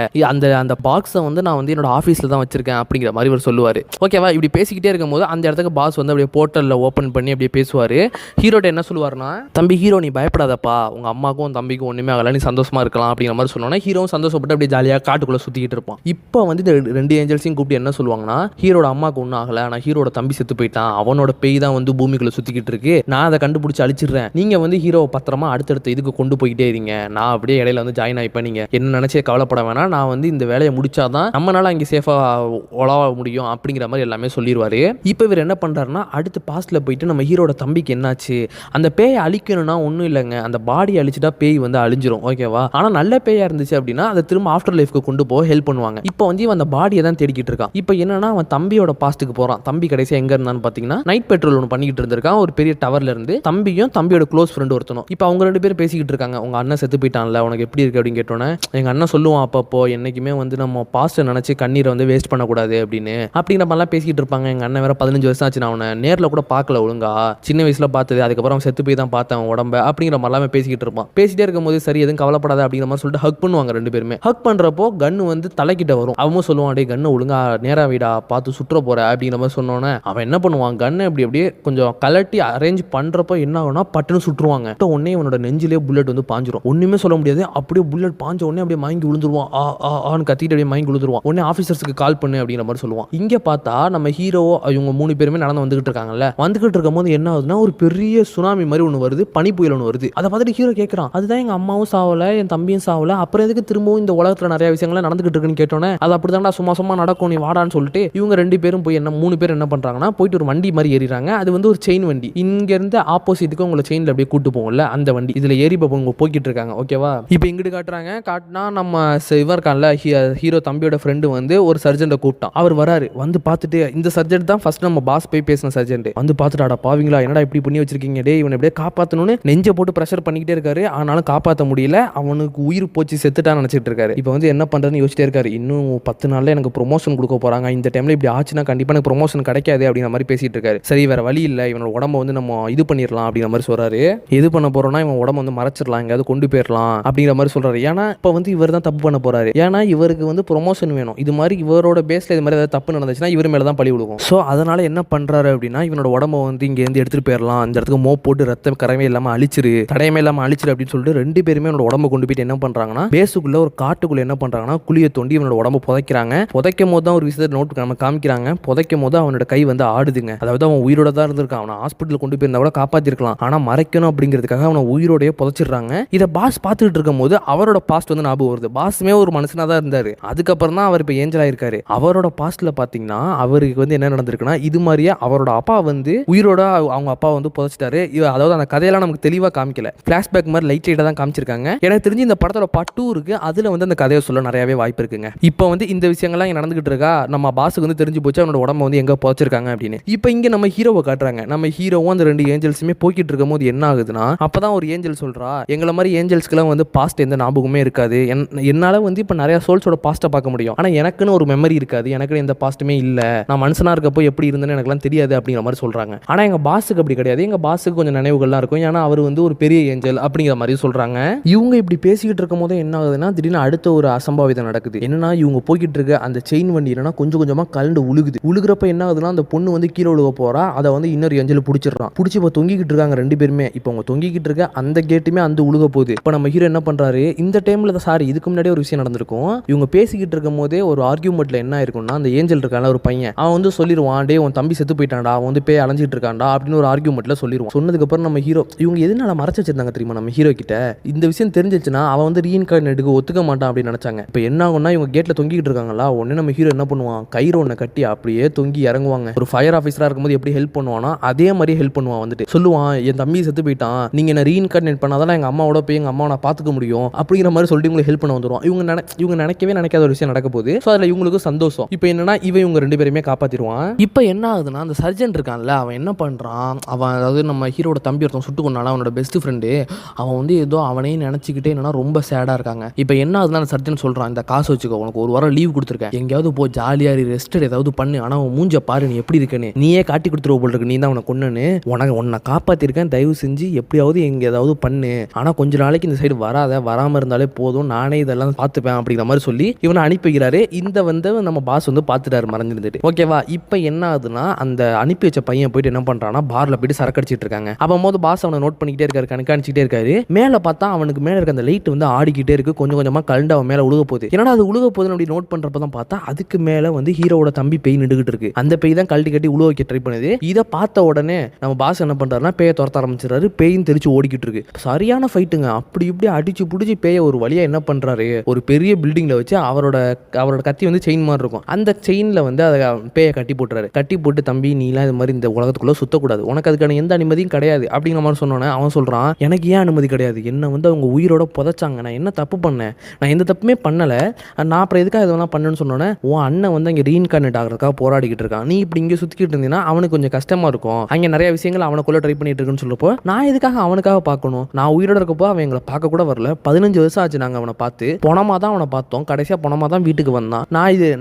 அந்த பாக்ஸை வந்து நான் வந்து என்னோட ஆஃபீஸில் தான் வச்சிருக்கேன் அப்படிங்கிற மாதிரி அவர் சொல்லுவார். ஓகேவா, இப்படி பேசிக்கிட்டே இருக்கும்போது அந்த இடத்துக்கு பாஸ் வந்து அப்படியே போர்ட்டலில் ஓப்பன் பண்ணி அப்படியே பேசுவார். ஹீரோட்ட என்ன சொல்லுவார்னா, தம்பி ஹீரோ நீ பயப்படாதப்பா, உங்கள் அம்மாவுக்கும் தம்பிக்கும் ஒன்றுமே ஆகலை, நீ சந்தோஷமாக இருக்கலாம் அப்படிங்கிற மாதிரி சொன்னோன்னா ஹீரோவும் சந்தோஷப்பட்டு அப்படியே ஜாலியாக காட்டுக்குள்ளே சுற்றிக்கிட்டு இருப்பான். இப்போ வந்து இந்த 2 ஏஞ்சல்ஸையும் கூப்பிட்டு என்ன சொல்லுவாங்கன்னா, ஹீரோட அம்மாவுக்கு ஒன்றும் ஆகலை, ஆனால் ஹீரோட தம்பி செத்து போயிட்டான், அவனோட பேய் தான் வந்து பூமிக்குள்ளே சுற்றிக்கிட்டு இருக்கு, நான் அதை கண்டுபிடிச்சி அழிச்சிடுறேன், நீங்கள் வந்து ஹீரோவை பத்திரமா அடுத்தடுத்த இதுக்கு கொண்டு போய்கிட்டே இருங்க, நான் அப்படியே இடையில வந்து ஜாயின் ஆகிப்பேன், நீங்கள் என்ன நினச்சே கவலைப்பட வேணாம், நான் வந்து இந்த வேலையை முடிச்சாதான் நம்மளால அங்கே சேஃபாக உழவ முடியும் அப்படிங்கிற மாதிரி எல்லாமே சொல்லிடுவாரு. இப்போ இவர் என்ன பண்ணுறாருன்னா, அடுத்து பாஸ்ட்டில் போயிட்டு நம்ம ஹீரோட தம்பிக்கு என்னாச்சு, அந்த பேயை அழிக்கணும்னா ஒன்றும் இல்லைங்க, அந்த பாடி அழிச்சிட்டா பேய் வந்து அழிஞ்சிரும். ஓகேவா, ஆனால் நல்ல பேயா இருந்துச்சு அப்படின்னா அதை திரும்ப ஆஃப்டர் லைஃப்க்கு கொண்டு போக ஹெல்ப் பண்ணுவாங்க. இப்போ வந்து இவன் அந்த பாடியை தான் தேடிக்கிட்டு இருக்கான். இப்போ என்னன்னா, அவன் தம்பியோட பாஸ்ட்டுக்கு போகிறான். தம்பி கடைசியாக எங்கே இருந்தான்னு பார்த்தீங்கன்னா, நைட் பெட்ரோல் ஒன்று பண்ணிக்கிட்டு இருந்திருக்கான் ஒரு பெரிய டவர்ல இருந்து, தம்பியும் தம்பியோட க்ளோஸ் ஃப்ரெண்டு ஒருத்தனும். இப்போ அவங்க 2 பேரும் பேசிக்கிட்டு இருக்காங்க, உங்க அண்ணன் செத்து போயிட்டான்ல, உனக்கு எப்படி இருக்கு அப்படின்னு கேட்டோன்னே, எங்கள் அண்ணன் சொல்லுவான் அப்பப்போ, என்னைக்குமே வந்து நம்ம பாஸ்ட்டை நினச்சி கண்ணீரை வந்து வேஸ்ட் பண்ணக்கூடாது அப்படின்னு அப்படிங்கிற மாதிரிலாம் பேசிக்கிட்டு இருப்பாங்க. எங்கள் அண்ணன் வேற 15 வருஷம் ஆச்சு, நான் அவனை நேரில் கூட பார்க்கல ஒழுங்கா, சின்ன வயசில் பார்த்தது, அதுக்கப்புறம் அவன் செத்து போய் தான் பார்த்தேன் உடம்ப அப்படிங்கிற மாதிரிலாம் பேசிக்கிட்டு இருப்பான். பேசிட்டே இருக்கும்போது சரி எதுவும் கவலைப்படாத அப்படிங்கிற மாதிரி சொல்லிட்டு ஹக் பண்ணுவாங்க 2 பேருமே. ஹக் பண்ணுறப்போ கன்னு வந்து தலைக்கிட்ட வரும். அவன் சொல்லுவான், டே கன்னு ஒழுங்கா நேரா வீடா பார்த்து சுற்ற போற அப்படிங்கிற மாதிரி சொன்னோன்னே அவன் என்ன பண்ணுவான், கன்னை அப்படியே கொஞ்சம் கலட்டி அரேஞ்ச் பண்ணுறப்போ என்ன ஆகும்னா பட்டுன்னு சுட்டுருவாங்க. உடனே அவனோட நெஞ்சிலே புல்லட் வந்து பாஞ்சிரும். ஒன்றுமே சொல்ல முடியாது, அப்படியே புல்லட் பாஞ்ச உடனே அப்படியே மயங்கி விழுந்துருவான். ஆன்னு கத்திட்டு அப்படியே மயங்கி விழுந்துருவான். உடனே ஆஃபீஸர்ஸுக்கு கால் பண்ணு அப்படிங்கிற மாதிரி சொல்லுவான். இங்கே பார்த்தா நம்ம ஹீரோ இவங்க 3 பேருமே நடந்து வந்துகிட்டு இருக்காங்கல்ல, வந்துகிட்டு இருக்கும் போது என்ன ஆகுதுன்னா, ஒரு பெரிய சுனாமி மாதிரி ஒன்று வருது, பனி புயல் ஒன்று வருது. அதை பார்த்துட்டு ஹீரோ கேட்குறான், அதுதான் எங்கள் அம்மாவும் சாவலை, என் தம்பியும் சாவலை, அப்புறம் எதுக்கு திரும்பவும் இந்த உலகத்தில் நிறைய விஷயங்கள்லாம் நடந்துகிட்டு இருக்குன்னு கேட்டோன்னே, அது அப்படி தான்டா சும்மா நடக்கும், நீ வாடான்னு சொல்லிட்டு இவங்க 2 பேரும் போய் 3 பேர் என்ன பண்ணுறாங்கன்னா, போயிட்டு ஒரு வண்டி மாதிரி ஏறிறாங்க. அது வந்து ஒரு செயின் வண்டி, இங்கேருந்து ஆப்போசிட்டுக்கு உங்களை செயினில் அப்படியே கூட்டு போகும்ல அந்த வண்டி, இதில் ஏறி உங்க போய்கிட்டு இருக்காங்க. ஓகேவா, இப்போ இங்கிட்டு காட்டுறாங்க, காட்டினா நம்ம இவர் இருக்கான்ல ஹீரோ தம்பியோட ஃப்ரெண்டு வந்து ஒரு சர்ஜென்ட்டை கூப்பிட்டான். அவர் வராரு, வந்து பார்த்துட்டு இந்த சர்ஜென்ட் தான் ஃபர்ஸ்ட் நம்ம பாஸ் போய் பேசின சர்ஜென்ட். வந்து பார்த்துட்டாடா பாவீங்களா, என்னடா இப்படி பண்ணி வச்சிருக்கீங்க, டே இவனை எப்படியே காப்பாற்றணும்னு நெஞ்சை போட்டு ப்ரெஷர் பண்ணிக்கிட்டே இருக்காரு. ஆனாலும் காப்பாற்ற முடியல, அவனுக்கு உயிர் போச்சு, செத்துட்டான்னு நினச்சிட்டு இருக்காரு. இப்போ வந்து என்ன பண்ணுறதுன்னு யோசிச்சிட்டே இருக்காரு. இன்னும் 10 நாளில் எனக்கு ப்ரொமோஷன் கொடுக்க போகிறாங்க, இந்த டைமில் இப்படி ஆச்சுன்னா கண்டிப்பாக எனக்கு ப்ரொமோஷன் கிடைக்காது அப்படிங்கிற மாதிரி பேசிட்டு இருக்காரு. சரி வேற வழி இல்லை, இவனோட உடம்ப வந்து நம்ம இது பண்ணிடலாம் அப்படிங்கிற மாதிரி சொல்றாரு. எது பண்ண போறோம்னா இவன் உடம்ப வந்து மறைச்சிடலாம், எங்கேயாவது கொண்டு போயிடலாம் அப்படிங்கிற மாதிரி சொல்றாரு. ஏன்னா இப்போ வந்து இவர் தான் தப்பு பண்ண போறாரு. ஏன்னா இவருக்கு வந்து ப்ரொமோஷன் வேணும். இது மாதிரி இவரோட பேஸ்ல இது மாதிரி ஏதாவது தப்பு நடந்துச்சுன்னா இவர் மேல தான் பழி விழுகும். ஸோ அதனால என்ன பண்றாரு அப்படின்னா இவனோட உடம்ப வந்து இங்க இருந்து எடுத்துட்டு போயிடலாம், இந்த இடத்துக்கு மோப் போட்டு ரத்தம் கரைமே இல்லாம அழிச்சிரு, தடையமே இல்லாம அழிச்சிரு அப்படின்னு சொல்லிட்டு 2 பேருமே இவனோட உடம்ப கொண்டு போயிட்டு என்ன பண்றாங்கன்னா பேஸுக்குள்ள ஒரு காட்டுக்குள்ள என்ன பண்றாங்கன்னா குழியை தோண்டி இவனோட உடம்ப புதைக்கிறாங்க. புதைக்கும் போது தான் ஒரு விஷயத்தை நோட் நம்ம காமிக்கிறாங்க. புதைக்கும் போது அவனோட கை வந்து ஆடுதுங்க. அதாவது அவன் உயிரோட தான் இருந்திருக்கான். அவனை ஹாஸ்பிட்டல் கொண்டு போயிருந்தா கூட காப்பாத்திருக்கலாம். ஆனா மறைக்கணும் அப்படிங்கிறதுக்காக அவனை உயிரோடய புதைச்சிடுறாங்க. இதை பாஸ் பார்த்துட்டு இருக்கும் போது அவரோட பாஸ்ட் வந்து ஞாபகம் வருது. பாஸுமே ஒரு மனுஷனா தான் இருந்தாரு. அதுக்கப்புறம் தான் அவர் இப்போ ஏஞ்சல் ஆயிருக்காரு. அவரோட பாஸ்ட்ல பாத்தீங்கன்னா அவருக்கு வந்து என்ன நடந்திருக்குன்னா இது மாதிரியே அவரோட அப்பா வந்து உயிரோட அவங்க அப்பா வந்து புதைச்சிட்டாரு. அதாவது அந்த கதையெல்லாம் நமக்கு தெளிவா காமிக்கல, பிளாஷ்பேக் மாதிரி லைட் லைட்டா தான் காமிச்சிருக்காங்க. எனக்கு தெரிஞ்சு இந்த படத்தோட பார்ட் 2 இருக்கு, அதுல வந்து அந்த கதையை சொல்ல நிறையவே வாய்ப்பு இருக்குங்க. இப்போ வந்து இந்த விஷயங்கள்லாம் நடந்துகிட்டு இருக்கா, நம்ம பாஸுக்கு வந்து தெரிஞ்சு போச்சு அவனோட உடம்ப வந்து எங்க புதைச்சிருக்காங்க அப்படின்னு. இப்போ இங்க நம்ம ஹீரோவை காட்டுறாங்க. நம்ம ஹீரோவும் அந்த 2 ஏஞ்சல்ஸுமே போய்கிட்டு இருக்கும் போது என்ன ஆகுதுன்னா அப்பதான் ஒரு ஏஞ்சல் சொல்றா, எங்களை மாதிரி ஏஞ்சல்ஸ்க்குலாம் வந்து பாஸ்ட் எந்த ஞாபகமே இருக்காது, என்னால வந்து இப்போ நிறைய சோல்ஸோட பாஸ்ட்டை பார்க்க முடியும், ஆனா எனக்குன்னு ஒரு மெமரி இருக்காது, எனக்குன்னு எந்த பாஸ்ட்டுமே இல்லை, நான் மனுஷனா இருக்கப்போ எப்படி இருந்தேன்னு எனக்குலாம் தெரியாது அப்படிங்கிற மாதிரி சொல்றாங்க. ஆனா எங்க பாஸுக்கு அப்படி கிடையாது, எங்க பாஸுக்கு கொஞ்சம் நினைவுகள்லாம் இருக்கும், ஏன்னா அவர் வந்து ஒரு பெரிய ஏஞ்சல் அப்படிங்கிற மாதிரி சொல்றாங்க. இவங்க இப்படி பேசிக்கிட்டு இருக்கும் போது என்ன ஆகுதுன்னா திடீர்னு அடுத்த ஒரு அசம்பாவிதம் நடக்குது. என்னன்னா இவங்க போய்கிட்டு இருக்க அந்த செயின் வண்டி என்னன்னா கொஞ்சம் கொஞ்சமா கலண்டு உழுகுறப்ப என்ன ஆகுதுன்னா அந்த பொண்ணு வந்து கீழே விழுக போறா, அதை வந்து இன்னொரு ஏஞ்சல் பிடிச்சிடறான். பிடிச்சி இப்போ தொங்கிக்கிட்டு இருக்காங்க 2 பேருமே. இப்போ அவங்க தொங்கிக்கிட்டு இருக்க அந்த கேட்டுமே அந்த உழுக போகுது. இப்போ நம்ம ஹீரோ என்ன பண்றாரு, இந்த டைம்ல தான் சாரி இதுக்கு முன்னாடியே ஒரு விஷயம் நடந்திருக்கும். இவங்க பேசிக்கிட்டு இருக்கும் போதே ஒரு ஆர்கியூமெண்ட்ல என்ன ஆயிருக்கும்னா அந்த ஏஞ்சல் இருக்கான ஒரு பையன் அவன் வந்து சொல்லிடுவான், டே உன் தம்பி செத்து போயிட்டான்டா, அவன் வந்து பேய் அலைஞ்சிட்டு இருக்கான்டா அப்படின்னு ஒரு ஆர்கியூமெண்ட்ல சொல்லிடுவான். சொன்னதுக்கு அப்புறம் நம்ம ஹீரோ இவங்க எதனால மறைச்சு வச்சிருந்தாங்க தெரியுமா, நம்ம ஹீரோ கிட்ட இந்த விஷயம் தெரிஞ்சிச்சுன்னா அவன் வந்து ரீஇன்கார்னேட்டுக்கு ஒத்துக்க மாட்டான் அப்படின்னு நினைச்சாங்க. இப்போ என்ன ஆகும்னா இவங்க கேட்ல தொங்கிக்கிட்டு இருக்காங்களா, உடனே நம்ம ஹீரோ என்ன பண்ணுவான், கயிறு ஒன்றை கட்டி அப்படியே தொங்கி இறங்குவாங்க. ஒரு ஃபயர் ஆஃபீஸரா இருக்கும்போது எப்படி ஹெல்ப் பண்ணுவானா அதே மாதிரி ஹெல்ப் பண்ணுவான். வந்துட்டு சொல்லுவான், என் தம்பி செத்து போயிட்டான், நீங்க என்ன ரீஇன்கார்னேட் பண்ணாதான் எங்க அம்மாவோட போய் எங்க அம்மாவை நான் பாத்துக்க முடியும் அப்படிங்கிற மாதிரி சொல்லிட்டு உங்களுக்கு ஹெல்ப் பண்ண வந்துருவான். இவங்க நினைக்கவே நினைக்காத ஒரு விஷயம் நடக்க போகுது. ஸோ அதில் இவங்களுக்கு சந்தோஷம். இப்போ என்னன்னா இவங்க 2 பேருமே காப்பாத்திடுவான். இப்போ என்ன ஆகுதுன்னா அந்த சர்ஜன் இருக்கான்ல அவன் என்ன பண்றான், அவன் அதாவது நம்ம ஹீரோட தம்பி ஒருத்தன் சுட்டு கொண்டாலும் அவனோட பெஸ்ட் ஃப்ரெண்டு அவன் வந்து ஏதோ அவனே நினைச்சுக்கிட்டே என்னன்னா ரொம்ப சேடா இருக்காங்க. இப்போ என்ன ஆகுதுன்னா அந்த சர்ஜன் சொல்றான், இந்த காசு வச்சுக்கோ, உனக்கு 1 வாரம் லீவ் கொடுத்துருக்கேன், எங்கேயாவது போ ஜாலியா ரெஸ்ட் ஏதாவது பண்ணு, ஆனா அவன் மூஞ்ச பாரு நீ எப்படி இருக்குன்னு, நீயே காட்டி கொடுத்துருவ போல் இருக்கு, நீ தான் அவனை கொன்னுன்னு, உன்னை காப்பாத்திருக்கேன், தயவு செஞ்சு எப்படியாவது எங்க ஏதாவது பண்ணு, ஆனா கொஞ்ச நாளைக்கு இந்த சைடு வராம இருந்தாலே போதும், நானே இதெல்லாம் பார்த்துப்பேன் அப்படிங்கிற மாதிரி சொல்லி இவனை அனுப்பி வைக்கிறாரு. இந்த வந்து நம்ம பாஸ் வந்து பார்த்துட்டாரு மறைஞ்சிருந்துட்டு. ஓகேவா, இப்போ என்ன ஆகுதுன்னா அந்த அனுப்பி வச்ச பையன் போயிட்டு என்ன பண்றான்னா பார்ல போயிட்டு சரக்கு அடிச்சிட்டு இருக்காங்க. அப்போ பாஸ் அவனை நோட் பண்ணிக்கிட்டே இருக்காரு, கண்காணிச்சிட்டே இருக்காரு. மேல பார்த்தா அவனுக்கு மேல இருக்க அந்த லைட் வந்து ஆடிக்கிட்டே இருக்கு, கொஞ்சம் கொஞ்சமா கலண்டு அவன் மேல உழுக போகுது. என்னடா அது உழுக போகுதுன்னு அப்படி நோட் பண்றப்பதான் பார்த்தா அதுக்கு மேல வந்து ஹீரோட தம்பி பேய் நின்றுகிட்டு இருக்கு. அந்த பேய் தான் கழட்டி கட்டி உழுவ வைக்க ட்ரை பண்ணுது. இதை பார்த்த உடனே நம்ம பாஸ் என்ன பண்றாருன்னா பேயை துரத்த ஆரம்பிச்சிடறாரு. பேயும் தெரிச்சு ஓடிக்கிட்டு இருக்கு. சரியான ஃபைட்டுங்க, அப்படி இப்படி அடிச்சு பிடிச்சி பேயை ஒரு வழியா என்ன பண்றாரு, ஒரு பெரிய பில்டிங்ல வச்சு அவரோட கத்தி வந்து செயின் மாதிரி இருக்கும், அந்த செயின்ல வந்து அதை பேயை கட்டி போட்டுறாரு. கட்டி போட்டு தம்பி நீலாம் இது மாதிரி இந்த உலகத்துக்குள்ள சுத்தக்கூடாது, உனக்கு அதுக்கான எந்த அனுமதியும் கிடையாது அப்படிங்கிற மாதிரி சொன்னோன்னே அவன் சொல்றான், எனக்கு ஏன் அனுமதி கிடையாது, என்ன வந்து அவங்க உயிரோட புதைச்சாங்க, நான் என்ன தப்பு பண்ணேன், நான் எந்த தப்புமே பண்ணல, நான் அப்புறம் எதுக்காக இதெல்லாம் பண்ணேன்னு சொன்னோன்னே உன் அண்ணன் வந்து அங்கே ரீஇன்கார்னேட் ஆகிறதுக்காக போராடிக்கிட்டு இருக்கான், நீ இப்படி இங்கே சுற்றிக்கிட்டு இருந்தீங்கன்னா அவனுக்கு கொஞ்சம் கஷ்டமா இருக்கும், அங்கே நிறைய விஷயங்கள் அவனுக்குள்ள ட்ரை பண்ணிட்டு இருக்குன்னு சொல்லப்போ நான் எதுக்காக அவனுக்காக பார்க்கணும், நான் உயிரோட இருக்கப்போ அவன் எங்களை பார்க்க கூட வரல, 15 வருஷம் ஆச்சு நாங்கள் அவனை பார்த்து, பணமாக தான் அவனை பார்த்தோம், கடைசியாக பணமாக தான் வீட்டுக்கு வந்தான்,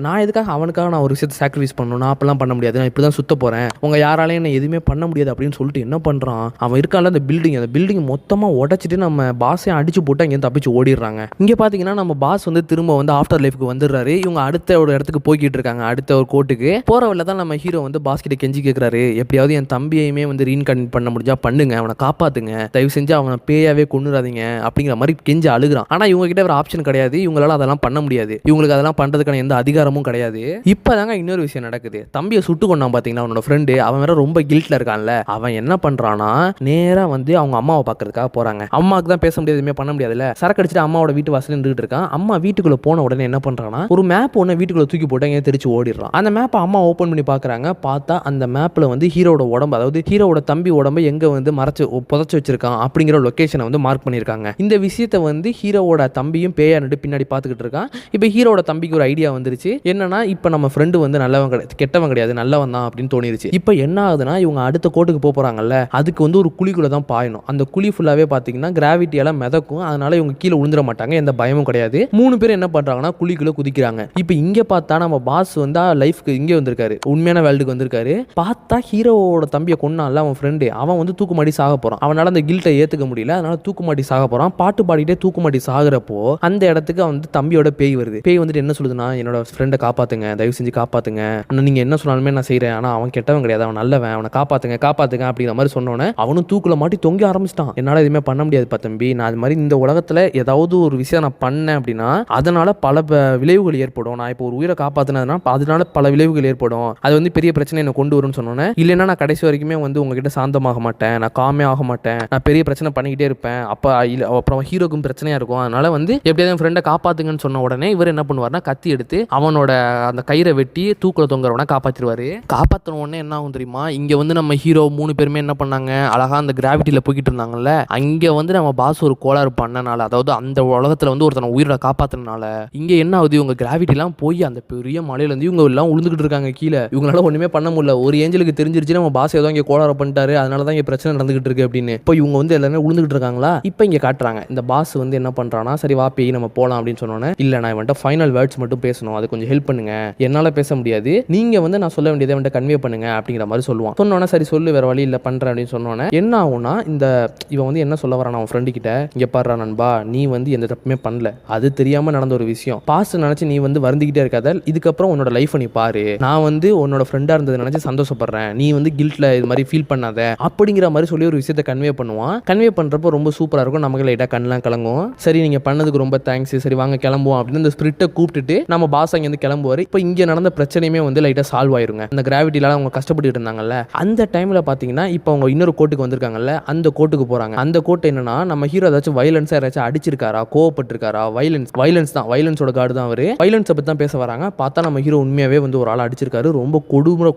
நான் எதுக்காக அவனுக்காக நான் ஒரு விஷயத்தை சாக்ரிஃபைஸ் பண்ணணும், நான் அப்பெல்லாம் பண்ண முடியாது, நான் இப்படி தான் சுத்த போகிறேன், உங்கள் யாராலையும் என்ன எதுவுமே பண்ண முடியாது அப்படின்னு சொல்லிட்டு என்ன பண்ணுறான், அவன் இருக்கால அந்த பில்டிங் மொத்தமாக உடைச்சிட்டு நம்ம பாஸையும் அடிச்சு போட்டு அங்கேயும் தப்பிச்சு ஓடிடுறாங்க. இங்கே பார்த்தீங்கன்னா நம்ம பாஸ் வந்து திரும்ப வந்து ஆஃப்டர் லைஃப்க்கு வந்துடுறாரு. இவங்க அடுத்த ஒரு இடத்துக்கு போய்கிட்டு இருக்காங்க, அடுத்த ஒரு கோர்ட்டுக்கு போறவள்ள தான் நம்ம ஹீரோ வந்து பாஸ் கிட்ட கெஞ்சி கேட்குறாரு, எப்படியாவது என் தம்பியையுமே வந்து ரீஇன்கார்னேட் பண்ண முடிஞ்சா பண்ணுங்க, அவனை காப்பாத்துங்க, தயவு செஞ்சு அவனை பேயாவே கொன்னுறாதீங்க அப்படிங்கிற மாதிரி கெஞ்சி அழுகிறான். ஆனா இவங்க கிட்ட ஒரு ஆப்ஷன் கிடையாது, இவங்களால அதெல்லாம் பண்ண முடியாது, இவங்களுக்கு அதெல்லாம் பண்றதுக்கான எந்த அதிகாரமும் கிடையாது. இப்பதாங்க இன்னொரு விஷயம் நடக்குது, தம்பியை சுட்டு கொண்டான் பாத்தீங்கன்னா அவனோட ஃப்ரெண்டு, அவன் வேற ரொம்ப கில்ட்ல இருக்கான்ல, அவன் என்ன பண்றானா நேரா வந்து அவங்க அம்மாவை பார்க்கறதுக்காக போறாங்க. அம்மாவுக்கு தான் பேச முடியாது, எதுவுமே பண்ண முடியாதுல்ல, சரக்கு அடிச்சுட்டு அம்மாவோட வீட்டு வாசல் நின்றுட்டு இருக்கான். அம்மா வீட்டுக்குள்ள போன உடனே என்ன பண்றானா ஒரு மேப் ஒன்று வீட்டுக்குள்ள தூக்கி போட்டு அங்கே தெரிச்சு ஓடிடுறான். அந்த மேப்பை அம்மா ஓப்பன் பண்ணி பார்க்குறாங்க. பார்த்தா அந்த மேப்பில் வந்து ஹீரோட உடம்பு, அதாவது ஹீரோட தம்பி உடம்பு எங்கே வந்து மறைச்சு புதைச்சு வச்சிருக்கான் அப்படிங்கிற லொக்கேஷனை வந்து மார்க் பண்ணியிருக்காங்க. இந்த விஷயத்தை வந்து ஹீரோவோட தம்பியும் பேயானிட்டு பின்னாடி பார்த்துக்கிட்டு இருக்கான். இப்போ ஹீரோட தம்பிக்கு ஒரு ஐடியா வந்துருச்சு. என்னன்னா இப்போ நம்ம ஃப்ரெண்டு வந்து நல்லவன் கிடையாது, கெட்டவன் கிடையாது, நல்லவன் தான் அப்படின்னு தோணிருச்சு. இப்போ என்ன ஆகுதுன்னா இவங்க அடுத்த கோட்டுக்கு போறாங்கல்ல, அதுக்கு வந்து ஒரு குழிக்குள்ள தான் பாயணும். அந்த குழி ஃபுல்லாவே பாத்தீங்கன்னா கிராவிட்டியால மிதக்கும். அதனால இவங்க கீழே விழுந்துட மாட்டாங்க, எந்த பயமும் கிடையாது. 3 பேர் என்ன பண்றாங்கன்னா குழிக்குள்ள குதிக்கிறாங்க. இப்போ இங்க பார்த்தா நம்ம பாஸ் வந்து லைஃப்க்கு இங்கே வந்திருக்காரு, உண்மையான வேர்ல்டுக்கு வந்திருக்காரு. பார்த்தா ஹீரோவோட தம்பியை கொன்னான்ல அவன் ஃப்ரெண்டு, அவன் வந்து தூக்குமாடி சாக போறான். அவனால அந்த கில்ட்டை ஏத்துக்க முடியல, அதனால தூக்குமாடி சாக போறான். பாட்டு பாடிட்டே தூக்குமாடி சாகுறப்போ அந்த இடத்துக்கு வந்து தம்பியோட பேய் வருது. பேய் வந்துட்டு என்ன சொல்லுதுன்னா, என்னோட ஃப்ரெண்டை காப்பாத்துங்க, தயவு செஞ்சு காப்பாத்துங்க, நீங்க என்ன சொன்னாலுமே நான் செய்யறேன், ஆனா அவன் கெட்டவன் கிடையாது, அவன் நல்லவன், அவனை காப்பாத்துங்க காப்பாத்துங்க அப்படிங்கிற மாதிரி சொன்னோன்னே அவனும் தூக்குல மாட்டி தொங்கி ஆரம்பிச்சிட்டான். என்னால எதுவுமே பண்ண முடியாதுப்பா தம்பி, நான் அது மாதிரி இந்த உலகத்துல ஏதாவது ஒரு விஷயம் நான் பண்ணேன் அப்படின்னா அதனால பல விளைவுகள் ஏற்படும். நான் இப்போ ஒரு உயிரை காப்பாத்தினதுனா அதனால பல விளைவுகள் ஏற்படும், அது வந்து பெரிய பிரச்சனை என்ன கொண்டு வரும்னு சொன்னோன்னே, இல்லைன்னா நான் கடைசி வரைக்குமே வந்து உங்ககிட்ட சாந்தமாக மாட்டேன், நான் காமே ஆக மாட்டேன், நான் பெரிய பிரச்சனை பண்ணிக்கிட்டே இருப்பேன், அப்போ அப்புறம் ஹீரோக்கும் பிரச்சனையா இருக்கும், அதனால வந்து எப்படியாவது என் ஃப்ரெண்டை காப்பாத்துங்கன்னு சொன்ன உடனே இவர் என்ன பண்ணுவார்னா கத்தி எடுத்து அவனோட அந்த கயிறை வெட்டி தூக்குல தொங்குறவனை காப்பாற்றிடுவாரு. காப்பாற்றின உடனே என்ன ஆகும் தெரியுமா, இங்க வந்து நம்ம ஹீரோ 3 பேருமே என்ன பண்ணாங்க, அழகா அந்த கிராவிட்டியில போய்கிட்டு இருந்தாங்கல்ல, அங்க வந்து நம்ம பாஸ் ஒரு கோளாறு பண்ணனால, அதாவது அந்த உலகத்துல வந்து ஒருத்தனை உயிரை காப்பாத்தினால இங்க என்ன ஆகுது, இவங்க கிராவிட்டிலாம் போய் அந்த பெரிய மலையில இருந்து இவங்க எல்லாம் உழுந்துகிட்டு இருக்காங்க கீழே. இவங்களால ஒண்ணுமே பண்ண முடியல. ஒரு ஏஞ்சலுக்கு தெரிஞ்சிருச்சு நம்ம பாஸ் ஏதோ இங்க கோளாறு பண்ணிட்டாரு, அதனாலதான் இங்க பிரச்சனை நடந்துகிட்டு இருக்கு அப்படின்னு. இப்போ இவங்க வந்து எல்லாருமே உழுந்துகிட்டு இருக்காங்களா. இப்போ இங்க காட்டுறாங்க இந்த பாஸ் வந்து என்ன பண்றானா, சரி வா பேய் நம்ம போலாம் அப்படின்னு சொன்னோன்னே, இல்ல நான் இவன்ட்ட ஃபைனல் வேர்ட்ஸ் மட்டும் பேசணும், அது கொஞ்சம் ஹெல்ப் பண்ணுங்க, என்னால பேச முடியாது, நீங்க வந்து நான் சொல்ல வேண்டியதை அவன்ட்ட கன்வே பண்ணுங்க அப்படிங்கிற மாதிரி சொல்லுவான். சொன்னோன்னே சரி சொல்லு, வேற வழி இல்ல பண்றேன் அப்படின்னு சொன்னோன்னே என்ன ஆகும்னா, இந்த இவன் வந்து என்ன சொல்ல வரான் அவன் ஃப்ரெண்டு கிட்ட, இங்க பாடுறா நண்பா, நீ வந்து எந்த தப்புமே பண்ணல, அது தெரியாம நடந்த ஒரு விஷயம், பாஸ்ட் நினைச்சு நீ வந்து வருந்திக்கிட்டே இருக்காத, இதுக்கப்புறம் உன்னோட லைஃப் நீ பாரு, நான் வந்து உன்னோட ஃப்ரெண்டா இருந்தது நினைச்சு சந்தோஷப்படுறேன், நீ வந்து கில்ட்ல இது மாதிரி ஃபீல் பண்ணாத அப்படிங்கிற மாதிரி சொல்லி ஒரு விஷயத்தை கன்வே பண்ணுவான். கன்வே பண்றப்போ ரொம்ப சூப்பரா இருக்கும், நமக்கு லைட்டா கண்ணெல்லாம் கலங்கும். சரி நீங்க பண்ணதுக்கு ரொம்ப தேங்க்ஸ், சரி வாங்க கிளம்புவோம் அப்படின்னு இந்த ஸ்பிரிட்டை கூப்பிட்டுட்டு நம்ம பாஸ் அங்க இருந்து கிளம்புவாரு. இப்போ இங்க நடந்த பிரச்சனையுமே வந்து லைட்டா சால்வ் ஆயிருங்க. அந்த கிராவிட்டில அவங்க கஷ்டப்பட்டு இருந்தாங்கல்ல, அந்த டைம்ல பாத்தீங்கன்னா இப்போ அவங்க இன்னொரு கோட்டுக்கு வந்திருக்காங்கல்ல, அந்த கோட்டுக்கு போறாங்க. அந்த கோட்டு என்னன்னா, நம்ம ஹீரோ ஏதாச்சும் வயலன்ஸா யாராச்சும் அடிச்சிருக்காரா, கோவப்பட்டிருக்காரா, வயலன்ஸோட கார்டு தான் அவரு, வயலன்ஸை பத்தி தான் பேச வராங்க. பார்த்தா நம்ம ஹீரோ உண்மையாவே வந்து ஒரு ஆள் அடிச்சிருக்காரு, ரொம்ப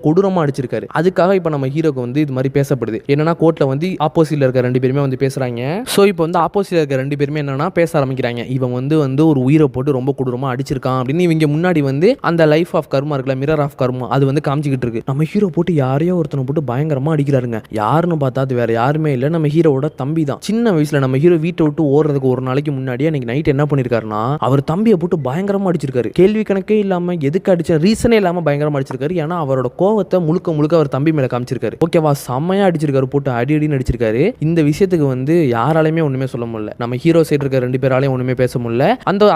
கொடூரமா அடிச்சிருக்காரு. அதுக்காக இப்போ நம்ம ஹீரோக்கு வந்து இது மாதிரி பேசப்படுது. என்னன்னா கோர்ட்ல வந்து ஆப்போசிட்ல இருக்க 2 பேருமே வந்து பேசுறாங்க. சோ இப்போ வந்து ஆப்போசிட்ல இருக்க 2 பேருமே என்னன்னா பேச ஆரம்பிக்கிறாங்க. இவன் வந்து ஒரு உயிரை போட்டு ரொம்ப கொடூரமா அடிச்சிருக்கான் அப்படின்னு இவங்க முன்னாடி வந்து அந்த லைஃப் ஆஃப் கர்மா இருக்குல்ல, மிரர் ஆஃப் கர்மா, அது வந்து காமிச்சிக்கிட்டு இருக்கு. நம்ம ஹீரோ போட்டு யாரையோ ஒருத்தனை போட்டு பயங்கரமா அடிக்கிறாருங்க. யாருன்னு பார்த்தா அது வேற யாருமே இல்லை, நம்ம ஹீரோவோட தம்பி தான். சின்ன வயசுல நம்ம ஹீரோ வீட்டை விட்டு ஓடுறதுக்கு ஒரு நாளைக்கு முன்னாடியே அன்னைக்கு நைட் என்ன பண்ணிருக்காருன்னா, அவர் தம்பியை போட்டு பயங்கரமா அடிச்சிருக்காரு. கேள்வி கணக்கே இல்லாம, எதுக்கு அடிச்ச ரீசனே இல்லாம பயங்கரமா அடிச்சிருக்காரு. ஏன்னா அவரோட கோவத்தை முழுக்க அவர் தம்பி மேல காமிச்சிருக்காரு. ஓகேவா, செம்மையா அடிச்சிருக்காரு, போட்டு அடின்னு அடிச்சிருக்காரு. இந்த விஷயத்துக்கு வந்து யாராலையுமே ஒண்ணுமே சொல்ல முடியல. நம்ம ஹீரோ சைடு இருக்க 2 பேராலையும் ஒண்ணுமே பேச முடியல.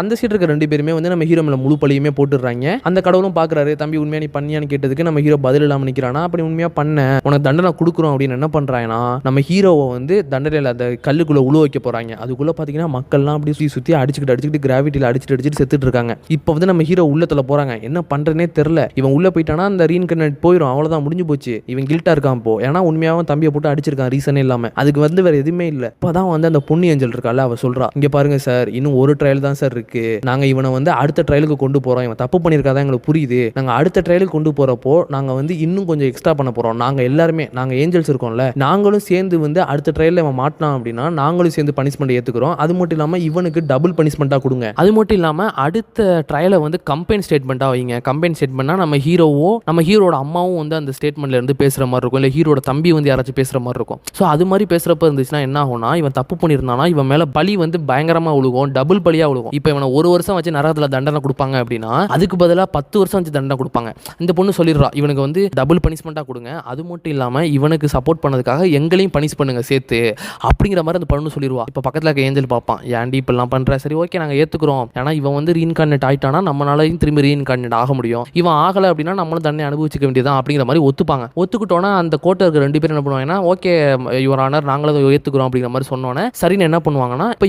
அந்த சைடு இருக்க 2 பேருமே வந்து நம்ம ஹீரோ மேல முழு பழியுமே போட்டுடுறாங்க. அந்த கடவுளும் பாக்குறாரு, தம்பி உண்மையா நீ பண்ணியான்னு கேட்டதுக்கு நம்ம ஹீரோ பதில் இல்லாம நிக்கிறானா, அப்படி உண்மையா பண்ண உனக்கு தண்டனை கொடுக்குறோம் அப்படின்னு என்ன பண்றாங்கன்னா, நம்ம ஹீரோவை வந்து தண்டனையில அந்த கல்லுக்குள்ள உழு வைக்க போறாங்க. அதுக்குள்ள பாத்தீங்கன்னா மக்கள்லாம் அப்படி சுத்தி அடிச்சுக்கிட்டு கிராவிட்டியில அடிச்சுட்டு செத்துட்டு இருக்காங்க. இப்போ வந்து நம்ம ஹீரோ உள்ளத்துல போறாங்க, என்ன பண்றதுனே தெரியல. இவன் உள்ள போயிட்டானா அந்த ரீஇன்கார்னேட் போயிடும், அவ்வளவுதான் முடிஞ்சு போச்சு. இவன் கில்ட்டா இருக்கான் போ, ஏன்னா உண்மையாவும் தம்பியை போட்டு அடிச்சிருக்கான் ரீசனே இல்லாம. அதுக்கு வந்து வேற எதுவுமே இல்ல. இப்பதான் வந்து அந்த பொண்ணு ஏஞ்சல் இருக்கால, அவ சொல்றா, இங்க பாருங்க சார், இன்னும் ஒரு ட்ரையல் தான் சார் இருக்கு, நாங்க இவனை வந்து அடுத்த ட்ரையலுக்கு கொண்டு போறோம், இவன் தப்பு பண்ணிருக்காதான் எங்களுக்கு புரியுது, நாங்க அடுத்த ட்ரையலுக்கு கொண்டு போறப்போ நாங்க வந்து இன்னும் கொஞ்சம் எக்ஸ்ட்ரா பண்ண போறோம், நாங்க எல்லாருமே நாங்க ஏஞ்சல்ஸ் இருக்கோம்ல, நாங்களும் சேர்ந்து வந்து அடுத்த ட்ரையல்ல இவன் மாட்டினான் அப்படின்னா நாங்களும் சேர்ந்து பனிஷ்மெண்ட் ஏத்துக்கிறோம், அது மட்டும் இல்லாம இவனுக்கு டபுள் பனிஷ்மெண்டா கொடுங்க, அது மட்டும் இல்லாம அடுத்த ட்ரையலை வந்து கம்பெயின் ஸ்டேட்மெண்டா வைங்க. கம்பெயின் ஸ்டேட்மெண்ட்னா நம்ம ஹீரோட அம்மாவும் வந்து அந்த ஸ்டேட்மெண்ட்ல இருந்து பேசுற மாதிரி இருக்கும், இல்ல ஹீரோட தம்பி வந்து யாராச்சும் பேசுற மாதிரி இருக்கும். ஸோ அது மாதிரி பேசுறப்ப இருந்துச்சுன்னா என்ன ஆகும்னா, இவன் தப்பு பண்ணியிருந்தானா இவன் மேல பழி வந்து பயங்கரமா விழுகும், டபுள் பழியா விழுகும். இப்போ இவனை 1 வருஷம் வச்சு நரகத்துல தண்டனை கொடுப்பாங்க அப்படின்னா அதுக்கு பதிலாக 10 வருஷம் வச்சு தண்டனை கொடுப்பாங்க. இந்த பொண்ணு சொல்லிடுறா, இவனுக்கு வந்து டபுள் பனிஷ்மெண்டா கொடுங்க, அது மட்டும் இல்லாம இவனுக்கு சப்போர்ட் பண்ணதுக்காக எங்களையும் பனிஷ் பண்ணுங்க சேர்த்து அப்படிங்கிற மாதிரி அந்த பொண்ணு சொல்லிடுவா. இப்போ பக்கத்துல இருக்க ஏஞ்சல் பார்ப்பான், ஏன்டி இப்பெல்லாம் பண்ற, சரி ஓகே நாங்க ஏத்துக்கிறோம், ஏன்னா இவன் வந்து ரீஇன்கார்னேட் ஆயிட்டானா நம்மளாலையும் திரும்பி ரீஇன்கார்னேட் ஆக முடியும், இவன் ஆகலை அப்படின்னா நம்மளும் தண்டனை அனுபவிச்சுக்க வேண்டியதான் அப்படிங்கிற மாதிரி ஒத்துப்பாங்க. ஒத்துக்கிட்டோன்னா அந்த கோர்ட்ல இருக்க 2 பேரும் என்ன பண்ணுவாங்கன்னா, ஓகே யுவர் ஆனர் நாங்களும் ஏத்துக்கிறோம் அப்படிங்கிற மாதிரி சொன்னோன்னே சரின்னு என்ன பண்ணுவாங்கன்னா, இப்போ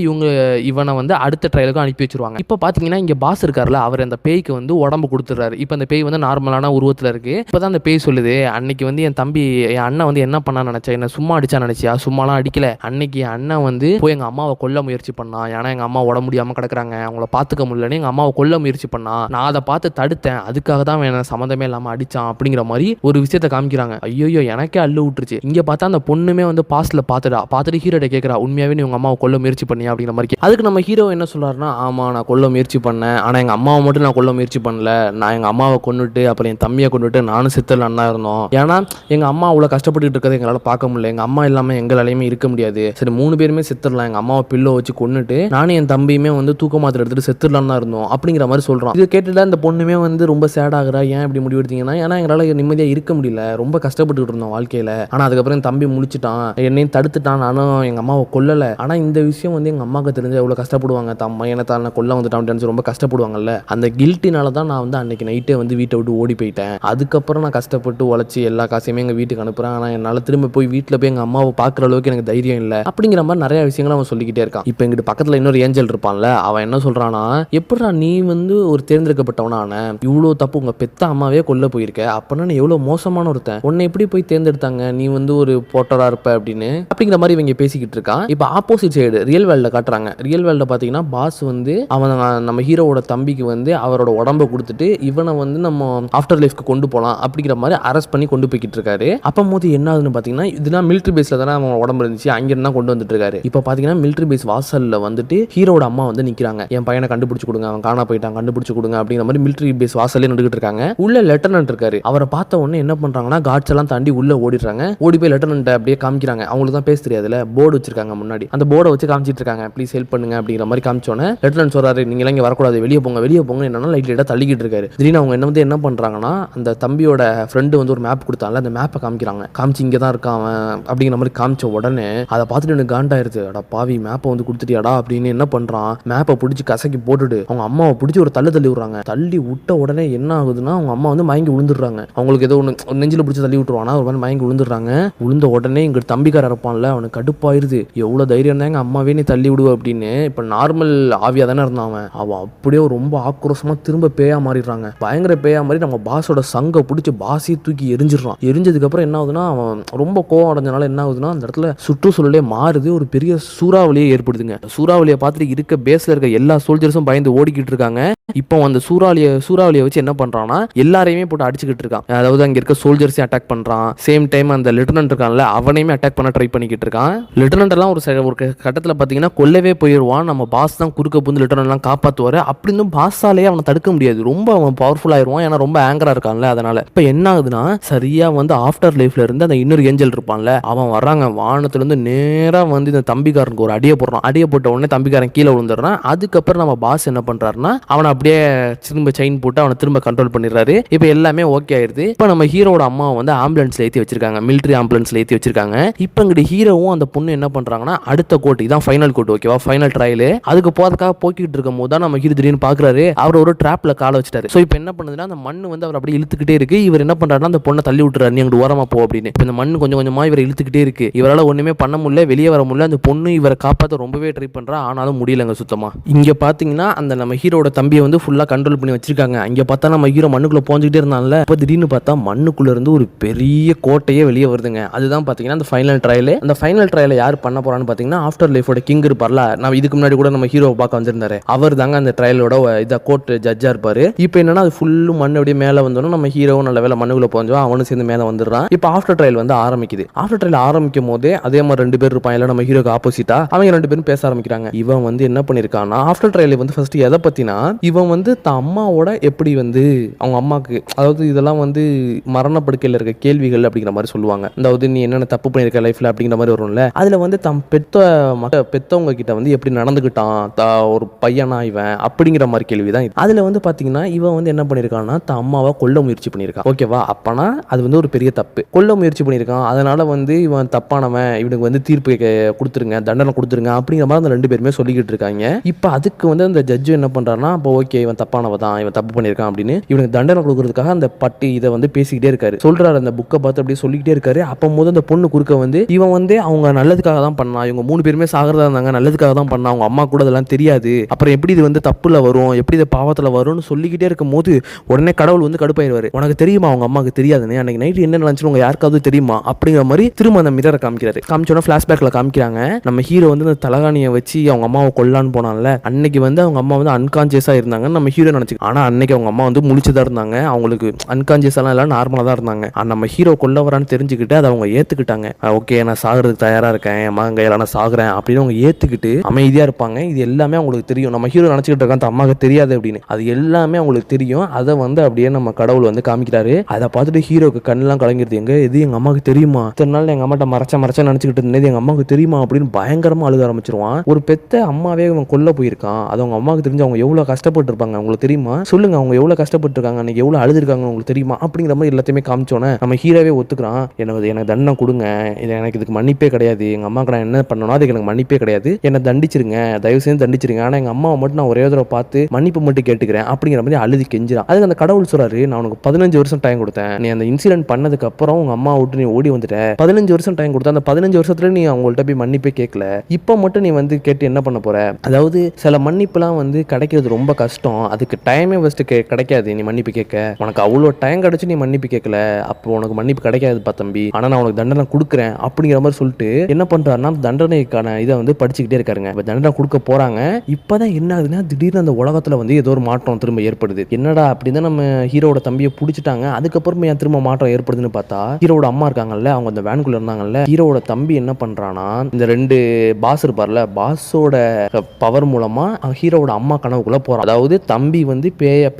இவனை வந்து அடுத்த ட்ரையலுக்கு அனுப்பி வச்சிருவாங்க. இப்போ பாத்தீங்கன்னா இங்க பாஸ் இருக்காருல, அவர் அந்த பேய்க்கு வந்து உடம்பு கொடுத்துறாரு. இப்போ அந்த பேய் வந்து நார்மலான உருவத்துல இருக்கு. இப்பதான் அந்த பேய் சொல்லுது, அன்னைக்கு வந்து என் தம்பி என் அண்ணன் வந்து என்ன பண்ணா நினைச்சா, என்ன சும்மா அடிச்சா நினைச்சியா, சும்மாலாம் அடிக்கல, அன்னைக்கு என் அண்ணன் வந்து போய் எங்க அம்மாவை கொல்ல முயற்சி பண்ணா, ஏன்னா எங்க அம்மா உடம்பு முடியாம கிடக்குறாங்க, அவங்கள பாத்துக்க முடியலன்னு எங்க அம்மாவை கொல்ல முயற்சி பண்ணா, நான் அதை பார்த்து தடுத்தேன், அதுக்காக தான் என்ன சம்மந்தமே இல்லாம அடிச்சான் அப்படிங்கிற மாதிரி ஒரு விஷயத்தை காமிக்கிறாங்க. ஐயோ எனக்கே அள்ளு விட்டுருச்சு. இங்க பார்த்தா அந்த பொண்ணுமே வந்து பாஸ்ட்ல பார்த்துட்டு ஹீரோட கேட்கறா, உண்மையாவே நீ உங்க அம்மாவை கொல்ல முயற்சி பண்ணியா அப்படிங்கிற மாதிரி. அதுக்கு நம்ம ஹீரோ என்ன சொல்றாருன்னா, ஆமா நான் கொல்ல கொல்ல முயற்சி பண்ணேன், ஆனால் எங்கள் அம்மாவை மட்டும் நான் கொல்ல முயற்சி பண்ணல. நான் எங்கள் அம்மாவை கொண்டுட்டு அப்புறம் என் தம்பியை கொண்டுட்டு நானும் செத்துடலான்னு தான் இருந்தோம். ஏன்னா எங்கள் அம்மா அவ்வளோ கஷ்டப்பட்டு இருக்கிறத எங்களால் பார்க்க முடியல. எங்கள் அம்மா இல்லாமல் எங்களாலையுமே இருக்க முடியாது. சரி 3 பேருமே செத்துடலாம், எங்கள் அம்மாவை பில்லோ வச்சு கொண்டுட்டு நானும் என் தம்பியுமே வந்து தூக்க மாத்திரை எடுத்துட்டு செத்துடலான்னு தான் இருந்தோம் அப்படிங்கிற மாதிரி சொல்கிறோம். இது கேட்டுட்டு இந்த பொண்ணுமே வந்து ரொம்ப சேட் ஆகுறா. ஏன் இப்படி முடிவெடுத்தீங்கன்னா, ஏன்னா எங்களால் நிம்மதியாக இருக்க முடியல, ரொம்ப கஷ்டப்பட்டுக்கிட்டு இருந்தோம் வாழ்க்கையில். ஆனால் அதுக்கப்புறம் என் தம்பி முடிச்சுட்டான், என்னையும் தடுத்துட்டான், நானும் எங்கள் அம்மாவை கொல்லலை. ஆனால் இந்த விஷயம் வந்து எங்கள் அம்மாவுக்கு தெரிஞ்சு எவ்வளோ கஷ்டப்படுவாங்க, பையனை தான் கொல்ல வந்துட்டான்னு ரொம்ப கஷ்டப்படுவாங்கல்ல. அந்த கில்ட்டினால தான் நான் வந்து அன்னைக்கு நைட்டே வந்து வீட்டை விட்டு ஓடி போயிட்டேன். அதுக்கப்புறம் நான் கஷ்டப்பட்டு உழைச்சி எல்லா காசையுமே எங்கள் வீட்டுக்கு அனுப்புகிறேன். ஆனால் என்னால் திரும்ப போய் வீட்டில் போய் எங்கள் அம்மாவை பார்க்குற அளவுக்கு எனக்கு தைரியம் இல்லை அப்படிங்கிற மாதிரி நிறைய விஷயங்கள் அவன் சொல்லிக்கிட்டே இருக்கான். இப்போ எங்கிட்ட பக்கத்தில் இன்னொரு ஏஞ்சல் இருப்பான்ல, அவன் என்ன சொல்கிறான்னா, எப்படா நீ வந்து ஒரு தேர்ந்தெடுக்கப்பட்டவனான, இவ்வளோ தப்பு உங்கள் பெத்த அம்மாவே கொல்ல போயிருக்க, அப்படின்னா நீ எவ்வளோ மோசமான ஒருத்தன், உன்னை எப்படி போய் தேர்ந்தெடுத்தாங்க, நீ வந்து ஒரு போட்டராக இருப்ப அப்படின்னு அப்படிங்கிற மாதிரி இவங்க பேசிக்கிட்டு இருக்கான். இப்போ ஆப்போசிட் சைடு ரியல் வேர்ல்டில் காட்டுறாங்க. ரியல் வேர்ல்டில் பார்த்தீங்கன்னா பாஸ் வந்து அவன் நம்ம ஹீரோவோட தம்பிக்கு வந்து அவரோட உடம்பை கொடுத்துட்டு இவனை வந்து நம்ம ஆஃப்டர் லைஃப்க்கு கொண்டு போகலாம் அப்படிங்கிற மாதிரி அரெஸ்ட் பண்ணி கொண்டு போய்கிட்டு இருக்காரு. அப்போ போது என்ன ஆகுதுன்னு பார்த்தீங்கன்னா, இதெல்லாம் மிலிட்ரி பேஸில் தானே அவன் உடம்பு இருந்துச்சு, அங்கிருந்தா கொண்டு வந்துட்டு இருக்காரு. இப்போ பார்த்தீங்கன்னா மிலிட்ரி பேஸ் வாசலில் வந்துட்டு ஹீரோட அம்மா வந்து நிற்கிறாங்க. என் பையனை கண்டுபிடிச்சு கொடுங்க, அவன் காணா போயிட்டான், கண்டுபிடிச்சு கொடுங்க அப்படிங்கிற மாதிரி மிலிட்ரி பேஸ் வாசல்லே நின்றுட்டு இருக்காங்க. உள்ள லெப்டினன்ட் இருக்காரு. அவரை பார்த்த உடனே என்ன பண்றாங்கன்னா, கார்ட்ஸ் எல்லாம் தாண்டி உள்ள ஓடிடுறாங்க. ஓடி போய் லெப்டினன்ட் அப்படியே காமிக்கிறாங்க. அவங்களுக்கு தான் பேச தெரியாதுல, போர்டு வச்சிருக்காங்க முன்னாடி, அந்த போர்டை வச்சு காமிச்சிட்டு இருக்காங்க. ப்ளீஸ் ஹெல்ப் பண்ணுங்க அப்படிங்கிற மாதிரி காமிச்சோன்னே லெப்டினன்ட் சொல்றாரு, நீங்க எல்லாம் இங்க வரக்கூடாது, வெளியே போங்க வெளியே போங்க. என்னன்னா லைட்டா தள்ளிக்கிட்டு இருக்காரு. திடீர்னு அவங்க என்ன பண்றாங்கன்னா, அந்த தம்பியோட ஃப்ரெண்டு வந்து ஒரு மேப் கொடுத்தால, அந்த மேப்பை காமிக்கிறாங்க. காமிச்சு இங்கே தான் இருக்கான் அப்படிங்கிற மாதிரி காமிச்ச உடனே அதை பார்த்துட்டு எனக்கு காண்டாயிருது. அடா பாவி, மேப்பை வந்து கொடுத்துட்டியாடா அப்படின்னு என்ன பண்றான், மேப்பை பிடிச்சி கசக்கி போட்டுட்டு அவங்க அம்மாவை பிடிச்சி ஒரு தள்ளி விடுறாங்க. தள்ளி விட்ட உடனே என்ன ஆகுதுன்னா, அவங்க அம்மா வந்து மயங்கி விழுந்துடுறாங்க. அவங்களுக்கு ஏதோ ஒன்று நெஞ்சில் பிடிச்சி தள்ளி விட்டுருவானா, ஒரு மாதிரி மயங்கி விழுந்துடுறாங்க. விழுந்த உடனே இங்க தம்பிக்கார இருப்பான்ல, அவனுக்கு கடுப்பாயிருது. எவ்வளவு தைரியம் தான் எங்க அம்மாவே நீ தள்ளி விடுவ அப்படின்னு. இப்ப நார்மல் ஆவியா தானே இருந்தான் அவன் அப்படியே ரொம்ப ஆக்ரோஷமா திரும்ப பேயா மாறிடுறாங்க. பயங்கர பேயா மாதிரி நம்ம பாஸோட சங்க பிடிச்சி பாசி தூக்கி எரிஞ்சிடறான். எரிஞ்சதுக்கு அப்புறம் என்ன ஆகுதுன்னா, அவன் ரொம்ப கோவம் அடைஞ்சனால என்ன ஆகுதுன்னா, அந்த இடத்துல சுற்றுச்சூழலே மாறுது. ஒரு பெரிய சூறாவளியே ஏற்படுதுங்க. சூறாவளியை பார்த்துட்டு இருக்க பேஸ்ல இருக்க எல்லா சோல்ஜர்ஸும் பயந்து ஓடிக்கிட்டு இருக்காங்க. இப்போ அந்த சூறாவளியை வச்சு என்ன பண்றான்னா, எல்லாரையுமே போட்டு அடிச்சுக்கிட்டு இருக்கான். அதாவது அங்க இருக்க சோல்ஜர்ஸையும் அட்டாக் பண்றான். சேம் டைம் அந்த லெப்டினன்ட் இருக்கான்ல, அவனையுமே அட்டாக் பண்ண ட்ரை பண்ணிக்கிட்டு இருக்கான். லெப்டினன்ட் எல்லாம் ஒரு கட்டத்தில் பார்த்தீங்கன்னா கொல்லவே போயிடுவான். நம்ம பாஸ் தான் குறுக்க புந்து லெப்டினன்ட் எல்லாம் காப்பாற்றுவாரு. அப்படின்னு பாஸாலேயே அவனை தடுக்க முடியாது. ரொம்ப அவன் பவர்ஃபுல் ஆயிடுவான். ஏன்னா ரொம்ப ஆங்கரா இருக்கான்ல. அதனால இப்போ என்ன ஆகுதுன்னா, சரியா வந்து ஆஃப்டர் லைஃப்ல இருந்து அந்த இன்னொரு ஏஞ்சல் இருப்பான்ல, அவன் வர்றாங்க. வானத்துல இருந்து நேரா வந்து இந்த தம்பிக்காரனுக்கு ஒரு அடியை போடுறான். அடியை போட்ட உடனே தம்பிக்காரன் கீழே விழுந்துடுறான். அதுக்கப்புறம் நம்ம பாஸ் என்ன பண்றாருன்னா, அவனை அப்படியே திரும்ப செயின் போட்டு அவனை திரும்ப கண்ட்ரோல் பண்ணிடுறாரு. இப்போ எல்லாமே ஓகே ஆயிடுது. இப்போ நம்ம ஹீரோட அம்மா வந்து ஆம்புலன்ஸ்ல ஏற்றி வச்சிருக்காங்க, மிலிட்டரி ஆம்புலன்ஸ்ல ஏற்றி வச்சிருக்காங்க. இப்போ இங்கிட்ட ஹீரோவும் அந்த பொண்ணு என்ன பண்றாங்கன்னா, அடுத்த கோர்ட் இதான் ஃபைனல் கோர்ட், ஓகேவா, ஃபைனல் ட்ரையல். அதுக்கு போறதுக்காக போய்கிட்டு இருக்கும் போது தான் நம்ம ஹீரோ திடீர்னு பாக்குறாரு, அவர் ஒரு டிராப்ல காலை வச்சிட்டாரு. ஸோ இப்போ என்ன பண்ணுதுன்னா, அந்த மண்ணு வந்து அவர் அப்படியே இழுத்துக்கிட்டே இருக்கு. இவர் என்ன பண்றாருன்னா, அந்த பொண்ணை தள்ளி விட்டுறாரு, நீ அங்கிட்டு ஓரமா போ அப்படின்னு. இப்போ இந்த மண்ணு கொஞ்சம் கொஞ்சமா இவரை இழுத்துக்கிட்டே இருக்கு. இவரால் ஒண்ணுமே பண்ண முடியல, வெளியே வர முடியல. அந்த பொண்ணு இவரை காப்பாற்ற ரொம்பவே ட்ரை பண்றா, ஆனாலும் முடியலங்க சுத்தமா. இங்க பாத்தீங்கன்னா அந்த நம்ம ஹீரோட தம்பியை வந்து ஃபுல்லா கண்ட்ரோல் பண்ணி வச்சிருக்காங்க. அங்க பார்த்தா நம்ம ஹீரோ மண்ணுக்குள்ள போஞ்சுக்கிட்டே இருந்தான்ல, இப்போ திடீர்னு பார்த்தா மண்ணுக்குள்ள இருந்து ஒரு பெரிய கோட்டையே வெளியே வருதுங்க. அதுதான் பாத்தீங்கன்னா அந்த ஃபைனல் ட்ரையல். அந்த ஃபைனல் ட்ரையலை யார் பண்ண போறான்னு பாத்தீங்கன்னா, ஆஃப்டர் லைஃபோட கிங் இருப்பார்ல, நம்ம இதுக்கு முன்னாடி கூட நம்ம ஹீரோவை பார்க்க வந்திருந்தாரு, அவர் தாங்க அந்த ட்ரையலோட இதை கோர்ட் ஜட்ஜா இருப்பாரு. இப்போ என்னன்னா, அது ஃபுல்லு மண்ணு அப்படியே மேலே வந்தோம். நம்ம ஹீரோவும் நல்ல வேலை மண்ணுக்குள்ள போஞ்சோம், அவனும் சேர்ந்து மேலே வந்துடுறான். இப்போ ஆஃப்டர் ட்ரையல் வந்து ஆரம்பிக்குது. ஆஃப்டர் ட்ரையல் ஆரம்பிக்கும் போதே அதே மாதிரி 2 பேர் இருப்பாங்க, நம்ம ஹீரோக்கு ஆப்போசிட்டா. அவங்க 2 பேரும் பேச ஆரம்பிக்கிறாங்க. இவன் வந்து என்ன பண்ணிருக்கான்னா, ஆஃப்டர் ட்ரையல் வந்து ஃபர்ஸ்ட் எதை பத்தினா, இவன் வந்து தான் அம்மாவோட எப்படி வந்து அவங்க அம்மாக்கு, அதாவது இதெல்லாம் வந்து மரணப்படுக்கையில் இருக்க கேள்விகள் அப்படிங்கிற மாதிரி சொல்லுவாங்க. அதாவது நீ என்னென்ன தப்பு பண்ணிருக்க லைஃப்ல அப்படிங்கிற மாதிரி வரும்ல, அதுல வந்து தம் பெத்தவங்க கிட்ட வந்து எப்படி நடந்துக்கிட்டான் ஒரு பையனா இவன் அப்படிங்கிற மாதிரி கேள்விதான். அதுல வந்து பாத்தீங்கன்னா, இவன் வந்து என்ன பண்ணிருக்கான்னா, தான் அம்மாவை கொல்ல முயற்சி பண்ணிருக்கான். ஓகேவா, அப்பனா அது வந்து ஒரு பெரிய தப்பு. கொல்ல முயற்சி பண்ணிருக்கான். அதனால வந்து இவன் தப்பானவன், இவனுக்கு வந்து தீர்ப்பு கொடுத்துருங்க, தண்டனை கொடுத்துருங்க அப்படிங்கிற மாதிரி அந்த 2 பேருமே சொல்லிக்கிட்டு இருக்காங்க. இப்ப அதுக்கு வந்து அந்த ஜட்ஜு என்ன பண்றாருன்னா, அப்போ ஓகே இவன் தப்பானவ தான், இவன் தப்பு பண்ணிருக்கான் அப்படின்னு இவனுக்கு தண்டனை கொடுக்கறதுக்காக அந்த பட்டி இதை வந்து பேசிக்கிட்டே இருக்காரு. சொல்றாரு, அந்த புக்கை பார்த்து அப்படியே சொல்லிக்கிட்டே இருக்காரு. அப்போ போது அந்த பொண்ணு குறுக்க வந்து, இவன் வந்து அவங்க நல்லதுக்காக தான் பண்ணா, இவங்க 3 பேருமே சாகிறதா இருந்தாங்க, நல்லதுக்காக தான் பண்ணா, அவங்க அம்மா கூட அதெல்லாம் தெரியாது, அப்புறம் எப்படி இது வந்து தப்புல வரும், எப்படி இது பாவத்துல வரும்னு சொல்லிக்கிட்டே இருக்கும் போது உடனே கடவுள் வந்து கடுப்பாயிருவாரு. உனக்கு தெரியுமா அவங்க அம்மாவுக்கு தெரியாதுன்னு, அன்னைக்கு நைட் என்ன நினைச்சு உங்க யாருக்காவது தெரியுமா அப்படிங்கிற மாதிரி திரும்ப அந்த மிரரை காமிக்கிறாரு. காமிச்சோன்னா பிளாஷ்பேக்ல காமிக்கிறாங்க, நம்ம ஹீரோ வந்து அந்த தலகாணியை வச்சு அவங்க அம்மாவை கொல்லான்னு போனான்ல, அன்னைக்கு வந்து அவங்க அம்மா வந்து அன்கான்சியஸா இருந்தாங்க நம்ம ஹீரோ நினைச்சு. ஆனா அன்னைக்கு அவங்க அம்மா வந்து முழிச்சுதான் இருந்தாங்க, அவங்களுக்கு அன்கான்சியஸ் எல்லாம் எல்லாம் நார்மலா தான் இருந்தாங்க. நம்ம ஹீரோ கொல்ல வரான்னு தெரிஞ்சுக்கிட்டு அதை அவங்க ஏத்துக்கிட்டாங்க. ஓகே நான் சாகிறதுக்கு தயாரா இருக்கேன், என் மகன் கையில நான் சாகுறேன் அப்படின்னு அவங்க ஏத்துக்கிட்டு அமைதியா இருப்பாங்க. இது எல்லாமே அவங்களுக்கு தெரியும். நம்ம நம்ம ஹீரோ நினச்சிக்கிட்டு இருக்கான் அந்த அம்மாவுக்கு தெரியாது அப்படின்னு. அது எல்லாமே அவங்களுக்கு தெரியும். அதை வந்து அப்படியே நம்ம கடவுள் வந்து காமிக்கிறாரு. அதை பார்த்துட்டு ஹீரோக்கு கண்ணெல்லாம் கலங்கிருது. இது எங்க அம்மாவுக்கு தெரியுமா, இத்தனை நாள் எங்க அம்மாட்ட மறைச்சா நினைச்சுக்கிட்டு இருந்தது எங்க அம்மாவுக்கு தெரியுமா அப்படின்னு பயங்கரமா அழுக ஆரம்பிச்சிருவான். ஒரு பெத்த அம்மாவே அவன் கொல்ல போயிருக்கான். அது அவங்க அம்மாவுக்கு தெரிஞ்சு அவங்க எவ்வளவு கஷ்டப்பட்டு இருப்பாங்க உங்களுக்கு தெரியுமா, சொல்லுங்க அவங்க எவ்வளவு கஷ்டப்பட்டு இருக்காங்க, அன்னைக்கு எவ்வளவு அழுதுருக்காங்க உங்களுக்கு தெரியுமா அப்படிங்கிற மாதிரி எல்லாத்தையுமே காமிச்சோன்னே நம்ம ஹீரோவே ஒத்துக்கிறான். எனக்கு தண்டனை கொடுங்க, எனக்கு இதுக்கு மன்னிப்பே கிடையாது, எங்க அம்மாவுக்கு நான் என்ன பண்ணணும் அதுக்கு எனக்கு மன்னிப்பே கிடையாது, என்னை தண்டிச்சிருங்க, தயவு செய்து தண்டிச்சிருங்க, ஆனா எங்க அம்மாவை மட்டும் நான் ஒரே தடவை பார்த்து மன்னிப்பு மட்டும் கேட்டுக்கிறேன் அப்படிங்கிற மாதிரி அழுதி கெஞ்சிரான். அதுக்கு அந்த கடவுள் சொல்றாரு, நான் உனக்கு 15 வருஷம் டைம் கொடுத்தேன், நீ அந்த இன்சிடென்ட் பண்ணதுக்கு அப்புறம் உங்க அம்மா விட்டு நீ ஓடி வந்துட்ட, 15 வருஷம் டைம் கொடுத்த, அந்த 15 வருஷத்துல நீ அவங்கள்ட்ட போய் மன்னிப்பே கேட்கல, இப்போ மட்டும் நீ வந்து கேட்டு என்ன பண்ண போற? அதாவது சில மன்னிப்புலாம் வந்து கிடைக்கிறது ரொம்ப கஷ்டம், அதுக்கு டைமே ஃபர்ஸ்ட் கிடைக்காது. நீ மன்னிப்பு கேட்க உனக்கு அவ்வளோ டைம் கிடைச்சு நீ மன்னிப்பு கேட்கல, அப்போ உனக்கு மன்னிப்பு கிடைக்காதுப்பா தம்பி, ஆனா நான் உனக்கு தண்டனை கொடுக்குறேன் அப்படிங்கிற மாதிரி சொல்லிட்டு என்ன பண்றாருன்னா தண்டனைக்கான இதை வந்து படிச்சுக்கிட்டே இருக்காருங்க. இப்போ தண்டனை கொடுக்க போறாங்க. இப்பதான் என்ன ஆகுதுன்னா திடீர்னு அந்த உலகத்துல வந்து ஏதோ ஒரு மாற்றம் திரும்ப ஏற்படுது. என்னடா அப்படின்னு நம்ம ஹீரோட தம்பியை பிடிச்சிட்டாங்க, அதுக்கப்புறம் ஏன் திரும்ப மாற்றம் ஏற்படுதுன்னு பார்த்தா ஹீரோட அம்மா இருக்காங்கல்ல, அவங்க அந்த வேனுக்குள்ள இருந்தாங்கல்ல, ஹீரோட தம்பி என்ன பண்றானா இந்த 2 பாஸ் இருப்பார்ல, பாஸோட பவர் மூலமா ஹீரோட அம்மா கனவுக்குள்ள போறான். அதாவது தம்பி வந்து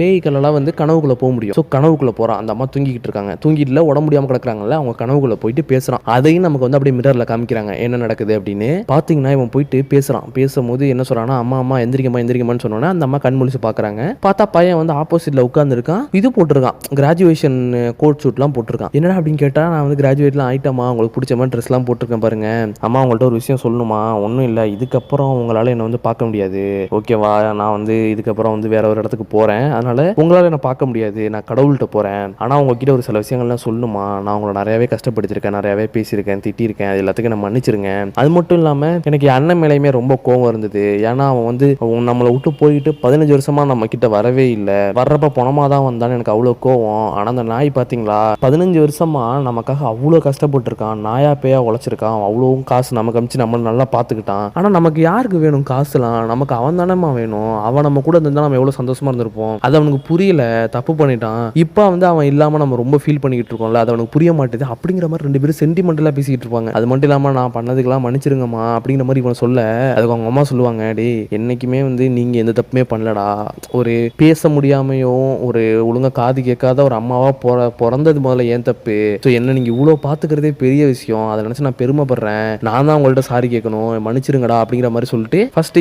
பேய்களெல்லாம் வந்து கனவுக்குள்ள போக முடியும். ஸோ கனவுக்குள்ள போறான். அந்த அம்மா தூங்கிக்கிட்டு இருக்காங்க, தூங்கிட்டுல உடம்பு முடியாம கிடக்குறாங்கல்ல, அவங்க கனவுக்குள்ள போயிட்டு பேசுறான். அதையும் நமக்கு வந்து அப்படியே மிரர்ல காமிக்கிறாங்க என்ன நடக்குது அப்படின்னு. பாத்தீங்கன்னா இவன் போயிட்டு பேசுறான். பேசும்போது என்ன சொல்றான்னா அம்மா எந்திரிக்கமான்னு சொன்னோன்னா அந்த அம்மா கண் முழிச்சு பாக்குறாங்க. பார்த்தா பையன் வந்து ஆப்போசிட்ல உட்கார்ந்து இருக்கான். இது போட்டிருக்கான், கிராஜுவேஷன் கோட் ஷூட்லாம் போட்டிருக்கான். என்னடா அப்படின்னு கேட்டா நான் வந்து கிராஜுவேட்லாம் ஆயிட்டமா, உங்களுக்கு பிடிச்ச மாதிரி ட்ரெஸ்லாம் போட்டிருக்கேன் பாருங்க, அம்மா உங்கள்கிட்ட ஒரு விஷயம் சொல்லணுமா, ஒன்றும் இல்லை, இதுக்கப்புறம் உங்களால் என்னை வந்து பார்க்க முடியாது ஓகேவா, நான் வந்து இதுக்கப்புறம் வந்து வேற ஒரு இடத்துக்கு போகிறேன், அதனால உங்களால் என்னை பார்க்க முடியாது, நான் கடவுள்கிட்ட போகிறேன், ஆனால் உங்ககிட்ட ஒரு சில விஷயங்கள்லாம் சொல்லணுமா, நான் உங்களை நிறையாவே கஷ்டப்படுத்திருக்கேன், நிறையாவே பேசியிருக்கேன், திட்டிருக்கேன், அது எல்லாத்துக்கும் நான் மன்னிச்சிருங்க. அது மட்டும் இல்லாமல் எனக்கு என் அண்ணன் மேலேயுமே ரொம்ப கோவம் இருந்தது, ஏன்னா அவன் வந்து நம்மளை விட்டு போயிட்டு 15 வருஷமா நம்ம கிட்ட வரவே இல்லை, வர்றப்ப பணமாக தான் வந்தான்னு எனக்கு அவ்வளோ கோவம். ஆனால் அந்த நாய் பார்த்தீங்களா 15 வருஷமா நமக்காக அவ்வளோ கஷ்டப்பட்டுருக்கான், நாயா பேயா உழைச்சிருக்கான், அவ்வளோ காசு நமக்கு அமிச்சு நம்ம நல்லா பார்த்துக்கிட்டான், ஆனால் நமக்கு யாருக்கு வேணும் காசுலாம், நமக்கு அவன் தானேமா வேணும், அவன் நம்ம கூட இருந்தால் நம்ம எவ்வளோ சந்தோஷமா இருந்திருப்போம், அது அவனுக்கு புரியல, தப்பு பண்ணிட்டான், இப்போ வந்து அவன் இல்லாமல் நம்ம ரொம்ப ஃபீல் பண்ணிக்கிட்டு இருக்கோம்ல, அது அவனுக்கு புரிய மாட்டேது அப்படிங்கிற மாதிரி 2 பேரும் சென்டிமெண்டலாக பேசிக்கிட்டு இருப்பாங்க. அது மட்டும் இல்லாமல் நான் பண்ணதுக்கெல்லாம் மன்னிச்சிருங்கம்மா அப்படிங்கிற மாதிரி இவன் சொல்ல, அதுக்கு அவங்க அம்மா சொல்லுவாங்க, டே என்னைக்குமே வந்து நீங்கள் எந்த தப்புமே பண்ணலடா, ஒரு பேச முடியாமையும் ஒரு ஒழுங்காக காது கேட்காத ஒரு அம்மாவா பிறந்தது முதல்ல ஏன் தப்பு, ஸோ என்ன நீங்கள் இவ்வளோ பார்த்துக்கிறதே பெரிய விஷயம், அதை நினச்சி நான் பெருமைப்படுறேன், நான் தான் உங்கள்கிட்ட சாரி கேட்கணும், மன்னிச்சிருங்கடா அப்படிங்கிற மாதிரி சொல்லிட்டு ஃபர்ஸ்ட்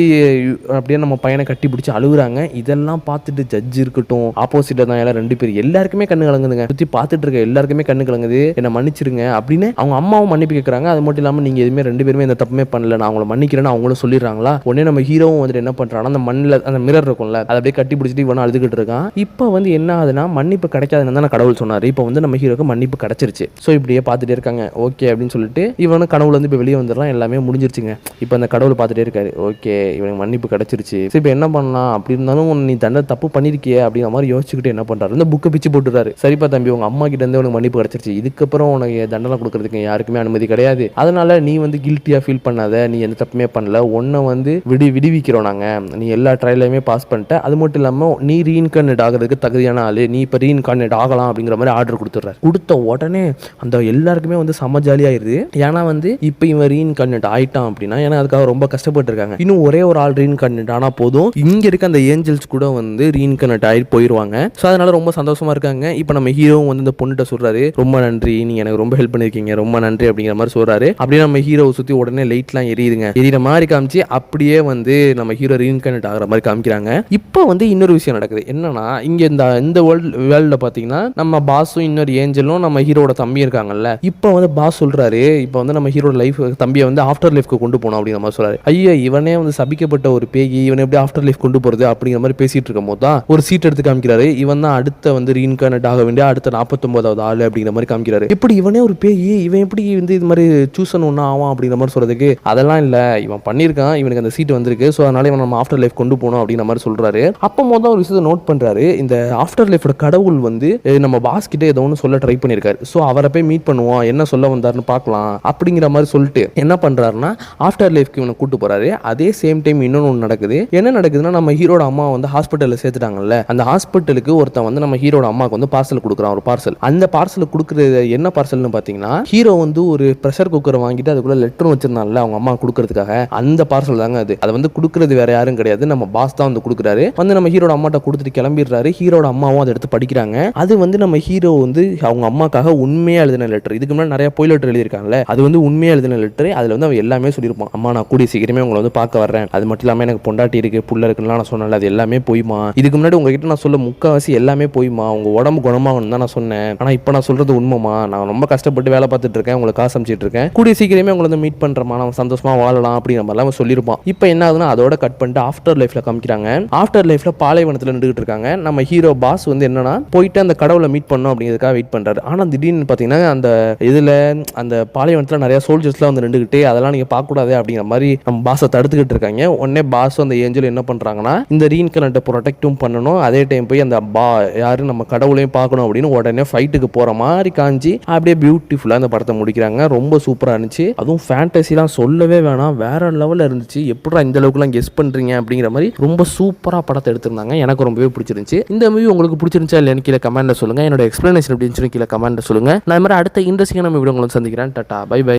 அப்படியே நம்ம பையனை கட்டி பிடிச்சி அழுகுறாங்க. இதெல்லாம் பார்த்துட்டு ஜட்ஜ் இருக்கட்டும், ஆப்போசிட்டில் தான் எல்லாம் 2 பேர் எல்லாருக்குமே கண்ணு கலங்குதுங்க, சுற்றி பார்த்துட்டு இருக்க எல்லாருக்குமே கண்ணு கலங்குது, என்ன மன்னிச்சிருங்க அப்படின்னு அவங்க அம்மாவும் மன்னிப்பு கேட்குறாங்க. அது மட்டும் இல்லாமல் நீங்கள் எதுவுமே 2 பேருமே இந்த தப்புமே பண்ணல, நான் அவங்கள மன்னிக்கிறேன்னு அவங்களும் சொல்லிடுறாங்களா. உடனே நம்ம ஹீரோவும் வந்துட்டு என்ன பண்ணுறாங்கன்னா அந்த மண்ணில் அந்த மிரர் இருக்கும்ல அதை அப்படியே கட்டி பிடிச்சிட்டு இவனை அழுதுகிட்டு இருக்கான். இப்போ வந்து என்ன ஆகுதுன்னா மன்னிப்பு கிடைக்காதுன்னு தான் கடவுள் சொன்னார். இப்போ வந்து நம்ம ஹீரோக்கு மன்னிப்பு கிடைச்சிருச்சு. ஸோ இப்படியே பார்த்துட்டே இருக்காங்க. ஓகே அப்படின்னு சொல்லிட்டு இவனு கனவுல இருந்து இப்போ வெளியே வந்துடலாம், எல்லாமே முடிஞ்சிருச்சுங்க. இப்போ அந்த கடவுள் பார்த்துட்டே இருக்காரு. ஓகே இவனுக்கு மன்னிப்பு கிடைச்சிருச்சு, சரி இப்போ என்ன பண்ணலாம், அப்படி இருந்தாலும் நீ தண்டனை தப்பு பண்ணிருக்கியே அப்படிங்கிற மாதிரி யோசிச்சுக்கிட்டு என்ன பண்றாரு, இந்த புக்கை பிச்சு போட்டுறாரு. சரிப்பா தம்பி உங்க அம்மா கிட்ட இருந்து உனக்கு மன்னிப்பு கிடைச்சிருச்சு, இதுக்கப்புறம் உனக்கு தண்டனை கொடுக்கறதுக்கு யாருக்குமே அனுமதி கிடையாது, அதனால நீ வந்து கில்ட்டியா ஃபீல் பண்ணாத, நீ எந்த தப்புமே பண்ணல, உன்னை வந்து விடுவிக்கிறோம் நாங்க, நீ எல்லா ட்ரையலையுமே பாஸ் பண்ணிட்ட, அது மட்டும் இல்லாமல் நீ ரீஇன்கார்னேட் ஆகிறதுக்கு தகுதியான ஆளு, நீ இப்போ ரீஇன்கார்னேட் ஆகலாம் அப்படிங்கிற மாதிரி ஆர்டர் கொடுத்துட்றாரு. கொடுத்த உடனே அந்த எல்லாருக்குமே வந்து செம ஜாலியாயிருது. ஏன்னா வந்து இப்போ இவன் ரீஇன்கார்னேட் ஆயிட்டான் அப்படின்னா, ஏன்னா அதுக்காக ரொம்ப கஷ்டப்பட்டு இருக்காங்க, இன்னும் ஒரே ஒரு ஆள் ரீஇன்கார்னேட் ஆனா போதும், இங்க இருக்க அந்த ஏஞ்சல்ஸ் கூட வந்து ரீஇன்கார்னேட் ஆகிட்டு போயிடுவாங்க. ஸோ அதனால ரொம்ப சந்தோஷமா இருக்காங்க. இப்போ நம்ம ஹீரோவும் வந்து இந்த பொண்ணுகிட்ட சொல்றாரு, ரொம்ப நன்றி, நீங்க எனக்கு ரொம்ப ஹெல்ப் பண்ணிருக்கீங்க, ரொம்ப நன்றி அப்படிங்கிற மாதிரி சொல்றாரு. அப்படியே நம்ம ஹீரோவை சுற்றி உடனே லைட்லாம் எரியுதுங்க, எரியிற மாதிரி காமிச்சு அப்படியே வந்து நம்ம ஹீரோ ரீஇன்கார்னேட் ஆகிற மாதிரி காமிக்கிறாங்க. இப்போ வந்து இன்னொரு விஷயம் நடக்குது. என்னன்னா இங்க இந்த வேர்ல்ட்ல பாத்தீங்கன்னா நம்ம பாஸும் இன்னொரு ஏஞ்சலும் நம்ம ஹீரோட தம்பி இருக்காங்கல்ல, இப்போ வந்து பாஸ் சொல்றாரு, இப்போ வந்து நம்ம ஹீரோட லைஃப் தம்பியை வந்து ஆஃப்டர் லைஃப்க்கு கொண்டு போகணும் அப்படிங்கிற மாதிரி சொல்றாரு. ஐயோ இவனே வந்து சபிக்கப்பட்ட ஒரு பேகி, இவனை எப்படி ஆஃப்டர் லைஃப் கொண்டு போறது அப்படிங்கிற மாதிரி பேசிட்டு இருக்கும் போது தான் ஒரு சீட் எடுத்து காமிக்கிறாரு. இவன் தான் அடுத்த வந்து ரீஇன்கார்னேட் ஆக வேண்டிய அடுத்த 49வது ஆளு அப்படிங்கிற மாதிரி காமிக்கிறாரு. எப்படி இவனே ஒரு பேகி, இவன் எப்படி வந்து இது மாதிரி சூசன் ஒன்று ஆவான் அப்படிங்கிற மாதிரி சொல்றதுக்கு, அதெல்லாம் இல்லை, இவன் பண்ணியிருக்கான், இவனுக்கு அந்த சீட் வந்திருக்கு, ஸோ அதனால இவன் நம்ம ஆஃப்டர் லைஃப் கொண்டு போகணும் அப்படிங்கிற மாதிரி சொல்றாரு. அப்போ மொதல் ஒரு விஷயத்தை நோட் பண்றாரு, இந்த ஆஃப்டர் லைஃபோட கடவுள் வந்து நம்ம பாஸ் கிட்ட ஏதோ ஒன்று சொல்ல ட்ரை பண்ணியிருக்காரு. ஸோ அவரை போய் மீட் பண்ணுவோம், என்ன சொல்ல வந்தாருன்னு பார்க்கலாம் அப்படிங்கிற மாதிரி சொல்லிட்டு என்ன பண்றாருன்னா ஆஃப்டர் லைஃப்க்கு இவனை கூட்டு போறாரு. அதே சேம் டைம் இன்னொன்று நடக்குது. என்ன நடக்குதுன்னா நம்ம ஹீரோட அம்மா வந்து ஹாஸ்பிட்டலில் சேர்த்துட்டாங்கல்ல, அந்த ஹாஸ்பிட்டலுக்கு ஒருத்தன் வந்து நம்ம ஹீரோட அம்மாவுக்கு வந்து பார்சல் கொடுக்குறான், ஒரு பார்சல். அந்த பார்சல் கொடுக்குறது என்ன பார்சல்னு பார்த்தீங்கன்னா, ஹீரோ வந்து ஒரு ப்ரெஷர் குக்கரை வாங்கிட்டு அதுக்குள்ள லெட்டரும் வச்சிருந்தாங்கல்ல அவங்க அம்மா கொடுக்கறதுக்காக, அந்த பார்சல் தாங்க அது. அதை வந்து கொடுக்கறது வேற யாரும் யாரும் கிடையாது, நம்ம பாஸ் தான் வந்து கொடுக்குறாரு. வந்து நம்ம ஹீரோட அம்மாட்ட கொடுத்துட்டு கிளம்பிடுறாரு. ஹீரோட அம்மாவும் அதை எடுத்து படிக்கிறாங்க. அது வந்து நம்ம ஹீரோ வந்து அவங்க அம்மாக்காக உண்மையா எழுதின லெட்டர். இதுக்கு முன்னாடி நிறைய பொய் லெட்டர் எழுதியிருக்காங்கல்ல, அது வந்து உண்மையா எழுதின லெட்டர். அதுல வந்து அவன் எல்லாமே சொல்லியிருப்பான். அம்மா நான் கூடிய சீக்கிரமே உங்களை வந்து பார்க்க வர்றேன், அது மட்டும் இல்லாமல் எனக்கு பொண்டாட்டி இருக்கு புள்ள இருக்குன்னு நான் சொன்னேன்ல, அது எல்லாமே போய்மா. இதுக்கு முன்னாடி உங்ககிட்ட நான் சொல்ல முக்கால்வாசி எல்லாமே போய்மா, உங்க உடம்பு குணமாகணும் தான் நான் சொன்னேன், ஆனா இப்போ நான் சொல்றது உண்மைமா, நான் ரொம்ப கஷ்டப்பட்டு வேலை பார்த்துட்டு இருக்கேன், உங்களுக்கு காசு அனுப்பிச்சிட்டு இருக்கேன், கூடிய சீக்கிரமே உங்களை வந்து மீட் பண்றேமா, நம்ம சந்தோஷமா வாழலாம் அப்படிங்கிற மாதிரிலாம் சொல்லியிருப்பான். இப்போ என்ன ஆகுதுன்னா அதோட கட் பண்ணிட்டு ஆஃப்டர் லைஃப்ல காமிக்கிறாங்க. ஆஃப்டர் லைஃப்ல பாலைவனத்தில் நின்றுட்டு இருக்காங்க. நம்ம ஹீரோ பாஸ் வந்து என்னன்னா போயிட்டு அந்த கடவுளை மீட் பண்ணணும் அப்படிங்கிறதுக்காக வெயிட் பண்றாரு. ஆனா திடீர்னு பாத்தீங்கன்னா அந்த இதுல அந்த பாலைவனத்தில் நிறைய சோல்ஜர்ஸ்லாம் வந்து நின்றுகிட்டு அதெல்லாம் நீங்க பார்க்க கூடாது அப்படிங்கிற மாதிரி நம்ம பாஸை தடுத்துக்கிட்டு இருக்காங்க. உடனே பாஸ் அந்த ஏஞ்சல் என்ன பண்றாங்கன்னா இந்த ரீஇன்கார்னேட்டை ப்ரொடெக்டும் பண்ணணும், அதே டைம் போய் அந்த யாரு நம்ம கடவுளையும் பார்க்கணும் அப்படின்னு உடனே ஃபைட்டுக்கு போற மாதிரி காஞ்சி அப்படியே பியூட்டிஃபுல்லா அந்த படத்தை முடிக்கிறாங்க. ரொம்ப சூப்பரா இருந்துச்சு. அதுவும் ஃபேண்டசிலாம் சொல்லவே வேணாம், வேற லெவலில் இருந்துச்சு. எப்படா இந்த அளவுக்குலாம் கெஸ் பண்றீங்க அப்படிங்கிற மாதிரி ரொம்ப சூப்பரா படத்தை எடுத்திருந்தாங்க. எனக்கு ரொம்பவே பிடிச்சிருந்துச்சு. இந்த மூவி உங்களுக்கு பிடிச்சிருந்துச்சா இல்லைன்னு கீழே கமெண்ட்ல சொல்லுங்க. என்னோட எக்ஸ்பிளனேஷன் எப்படி இருந்துச்சுன்னு கீழே கமெண்ட்ல சொல்லுங்க. நான் இந்த மாதிரி அடுத்த இன்ட்ரெஸ்டிங்கான வீடியோ உங்களுக்கு சந்திக்கிறேன். Tata bye by.